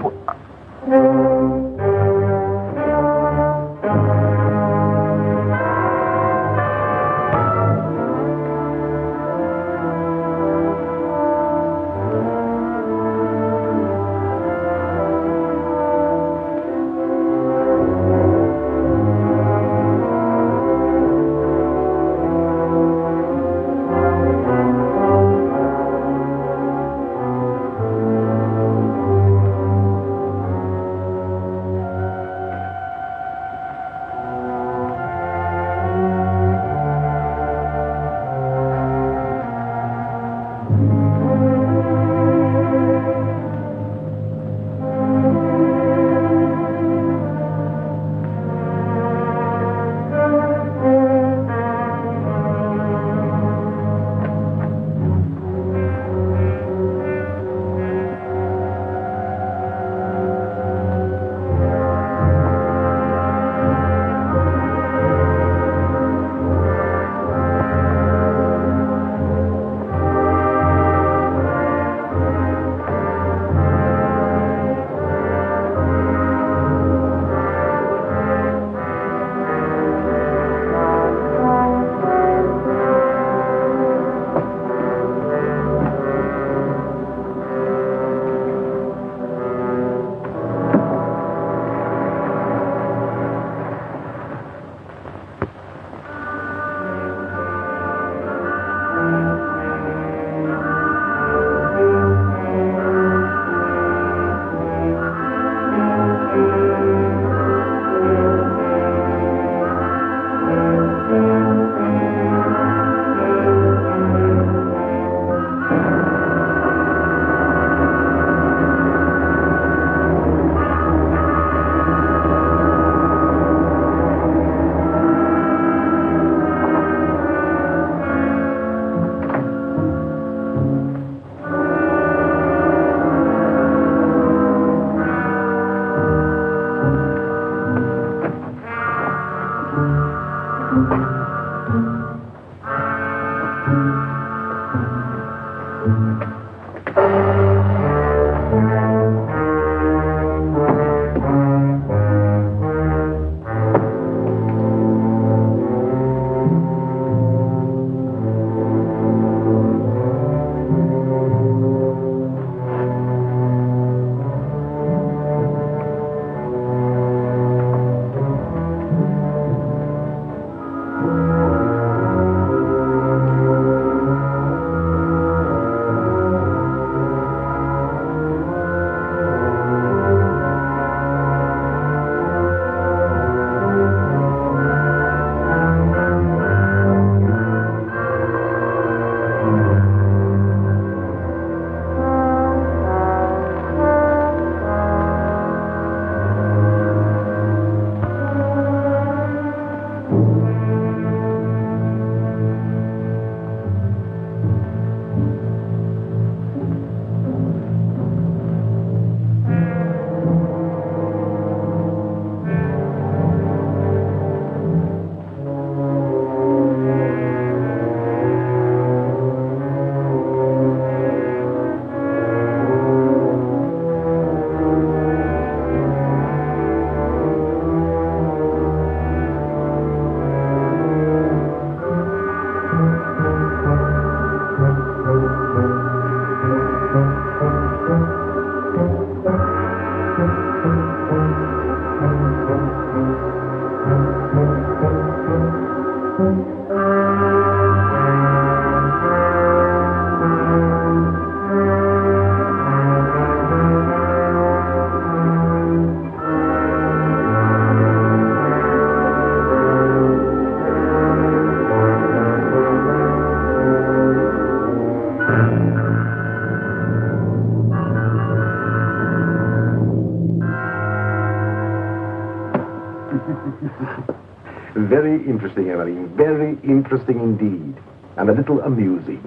Very interesting, Emmeline. Very interesting indeed. And a little amusing.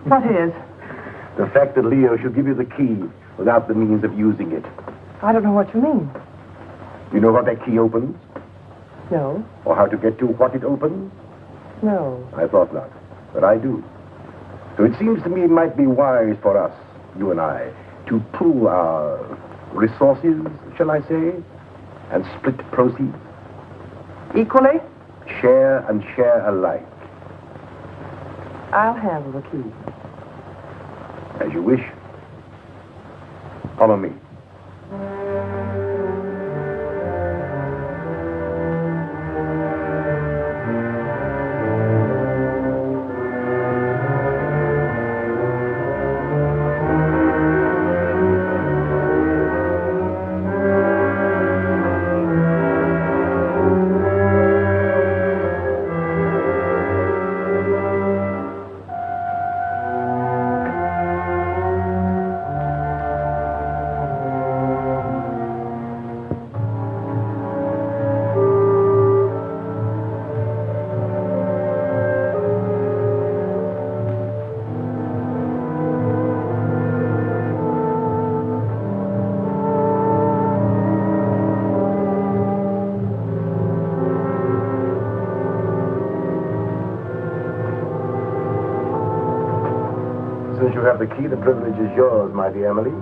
What is? The fact that Leo should give you the key without the means of using it. I don't know what you mean. You know what that key opens? No. Or how to get to what it opens? No. I thought not. But I do. So it seems to me it might be wise for us, you and I, to pool our resources, shall I say, and split proceeds. Equally? Share and share alike. I'll handle the key. As you wish. Follow me. Since you have the key, the privilege is yours, my dear Emily.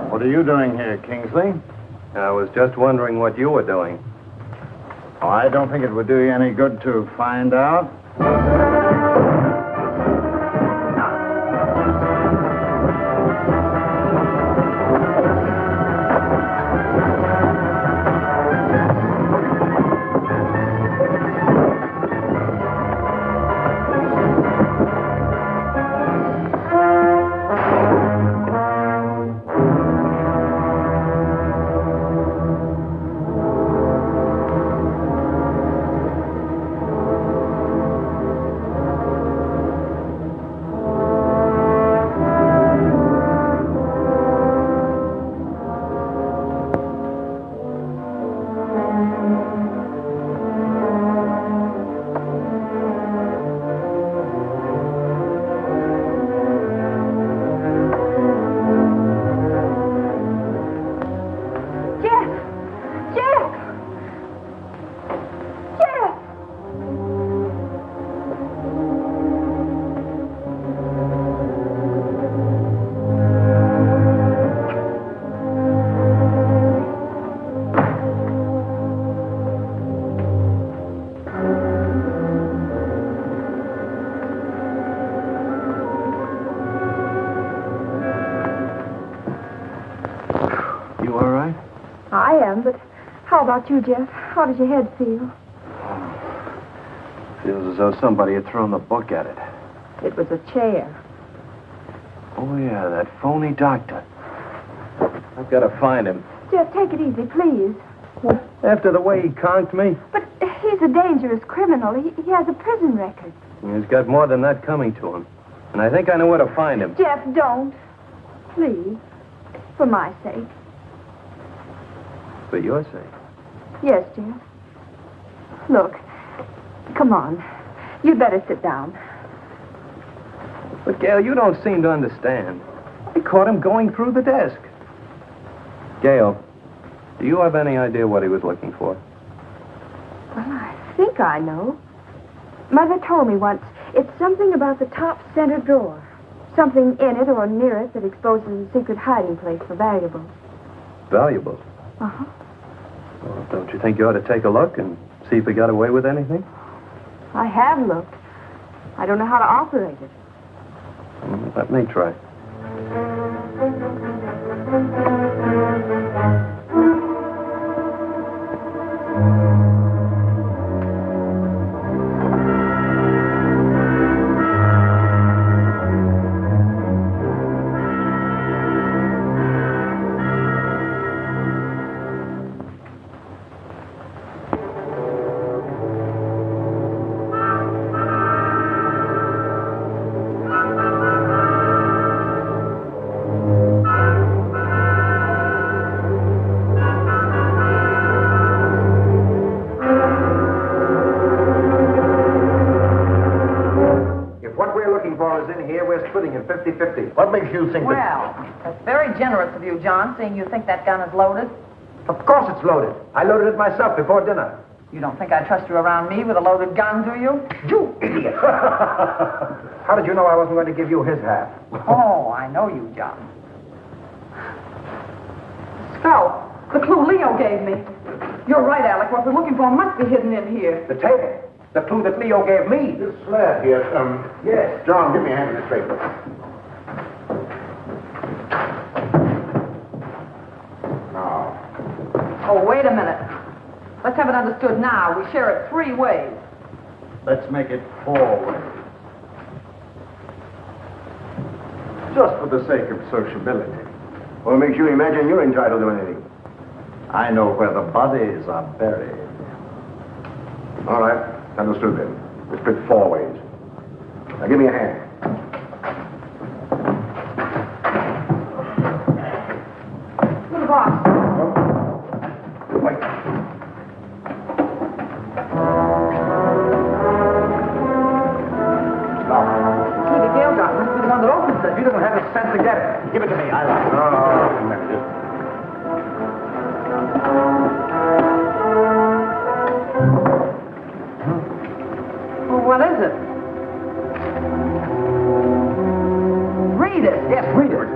What are you doing here, Kingsley? I was just wondering what you were doing. Oh, I don't think it would do you any good to find out. But how about you, Jeff? How does your head feel? Feels as though somebody had thrown the book at it. It was a chair. Oh, yeah, that phony doctor. I've got to find him. Jeff, take it easy, please. After the way he conked me? But he's a dangerous criminal. He has a prison record. He's got more than that coming to him. And I think I know where to find him. Jeff, don't. Please. For my sake. For your sake? Yes, Jeff. Look, come on. You'd better sit down. But, Gail, you don't seem to understand. I caught him going through the desk. Gail, do you have any idea what he was looking for? Well, I think I know. Mother told me once it's something about the top center drawer. Something in it or near it that exposes a secret hiding place for valuables. Valuables? Uh-huh. Well, don't you think you ought to take a look and see if we got away with anything? I have looked. I don't know how to operate it. Let me try. Splitting it 50-50. What makes you think Well, that's very generous of you, John, seeing you think that gun is loaded. Of course it's loaded. I loaded it myself before dinner. You don't think I trust you around me with a loaded gun, do you? You idiot! How did you know I wasn't going to give you his half? Oh, I know you, John. Scout, the clue Leo gave me. You're right, Alec. What we're looking for must be hidden in here. The table. The clue that Leo gave me. This slab here, Yes. John, give me a hand with this paper. Now. Oh, wait a minute. Let's have it understood now. We share it 3 ways. Let's make it 4 ways. Just for the sake of sociability. What makes you imagine you're entitled to anything? I know where the bodies are buried. All right. Understood then. We're split 4 ways. Now give me a hand. To the box. Wait. Gee, the Gale gun must be the one that opens it. He doesn't have the sense to get it. Give it to me. I like it. Oh, a minute. What is it? Read it. Yes, read it.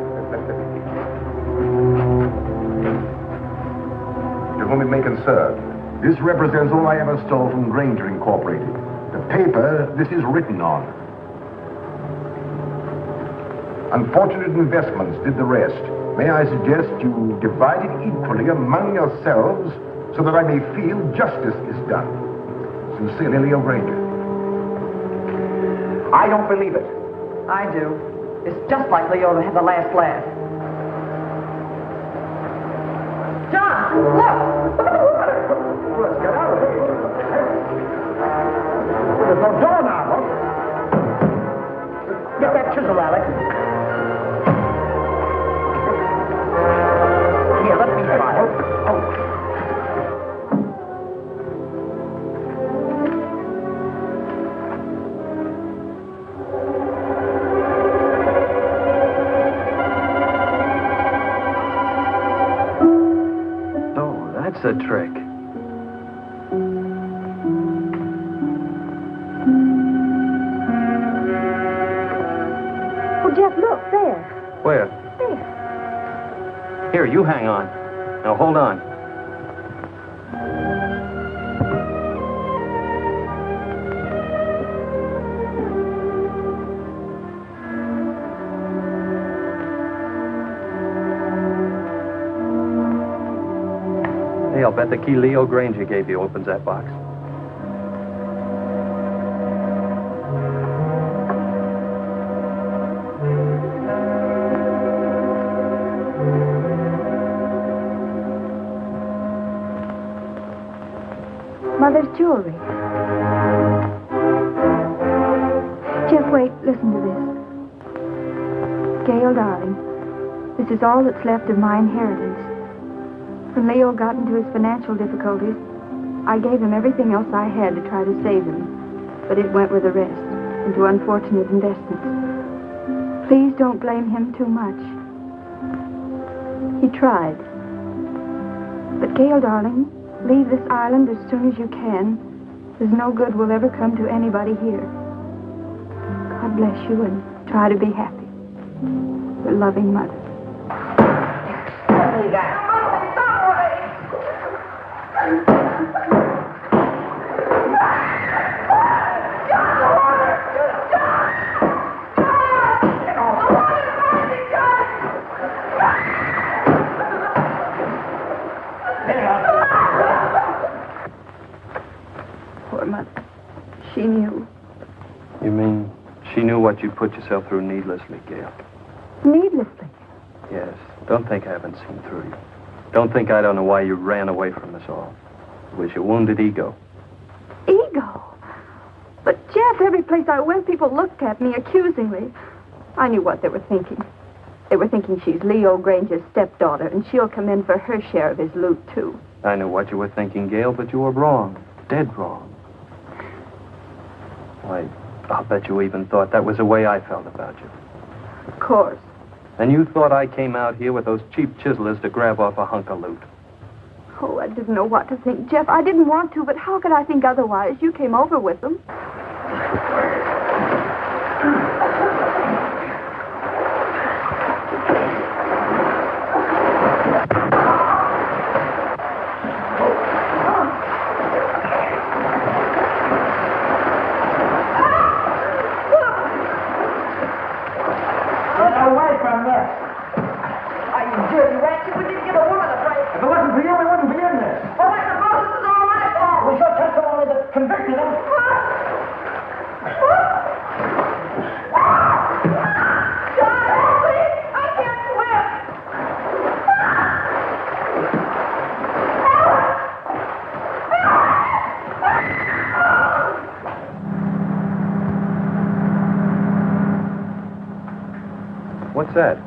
To whom it may concern, this represents all I ever stole from Granger Incorporated. The paper this is written on. Unfortunate investments did the rest. May I suggest you divide it equally among yourselves so that I may feel justice is done. Sincerely, Leo Granger. I don't believe it. I do. It's just like Leo to have the last laugh. John, look! Let's get out of here. There's no door now, huh? Get that chisel, Alec. Here, let me try it. That's a trick. Oh, Jeff, look, there. Where? There. Here, you hang on. Now, hold on. Hey, I'll bet the key Leo Granger gave you opens that box. Mother's jewelry. Jeff, wait, listen to this. Gail, darling, this is all that's left of my inheritance. When Leo got into his financial difficulties, I gave him everything else I had to try to save him. But it went with the rest, into unfortunate investments. Please don't blame him too much. He tried. But Gail, darling, leave this island as soon as you can. There's no good will ever come to anybody here. God bless you and try to be happy. Your loving mother. Poor mother. She knew. You mean she knew what you put yourself through needlessly, Gail? Needlessly. Yes. Don't think I haven't seen through you. Don't think I don't know why you ran away from us all. It was your wounded ego. Ego? But, Jeff, every place I went, people looked at me accusingly. I knew what they were thinking. They were thinking she's Leo Granger's stepdaughter, and she'll come in for her share of his loot, too. I know what you were thinking, Gail, but you were wrong. Dead wrong. Why, I'll bet you even thought that was the way I felt about you. Of course. And you thought I came out here with those cheap chiselers to grab off a hunk of loot. Oh, I didn't know what to think, Jeff. I didn't want to, but how could I think otherwise? You came over with them. What's that?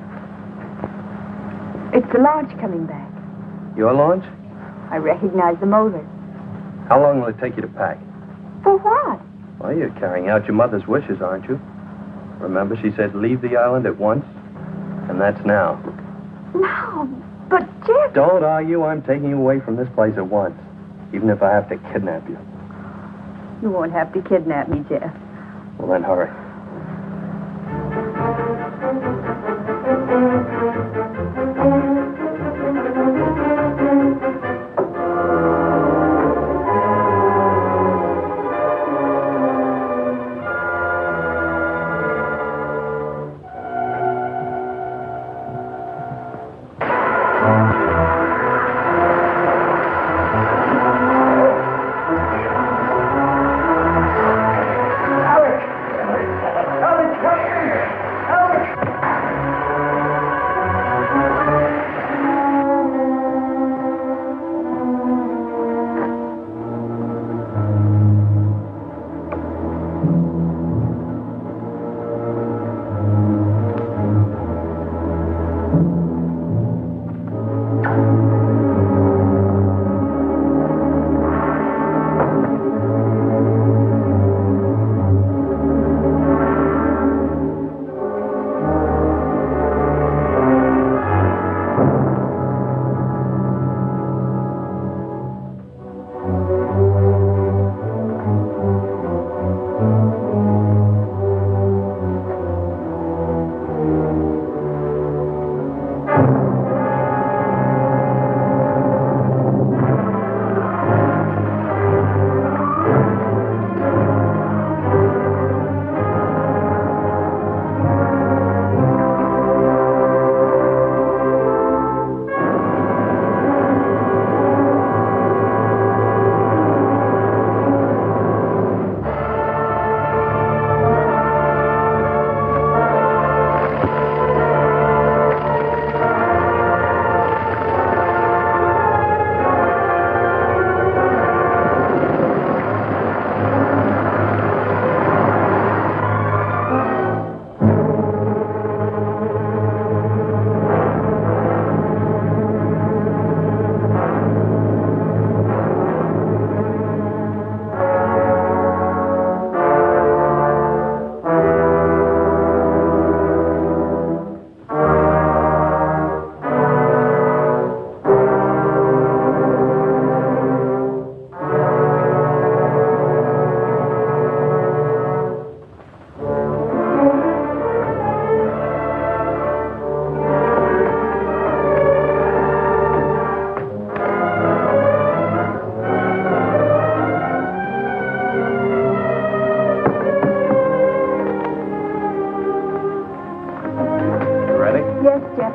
It's the launch coming back. Your launch? I recognize the motor. How long will it take you to pack? For what? Well, you're carrying out your mother's wishes, aren't you? Remember, she said leave the island at once? And that's now. No, but Jeff... Don't argue. I'm taking you away from this place at once. Even if I have to kidnap you. You won't have to kidnap me, Jeff. Well, then hurry.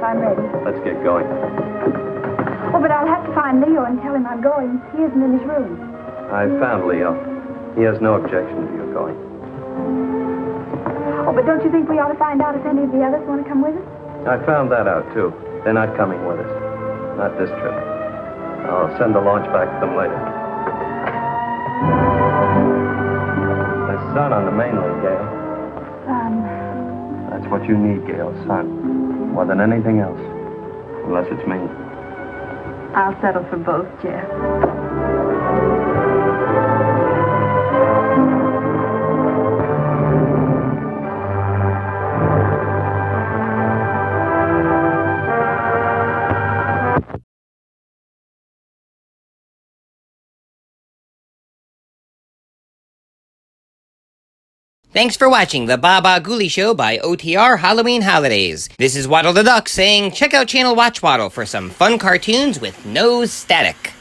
I'm ready. Let's get going. Oh, but I'll have to find Leo and tell him I'm going. He isn't in his room. I found Leo. He has no objection to you going. Oh, but don't you think we ought to find out if any of the others want to come with us? I found that out, too. They're not coming with us. Not this trip. I'll send the launch back to them later. There's sun on the mainland, Gail. That's what you need, Gail, sun. More than anything else. Unless it's me. I'll settle for both, Jeff. Thanks for watching the Baba Ghoulie Show by OTR Halloween Holidays. This is Waddle the Duck saying check out Channel Watchwaddle for some fun cartoons with no static.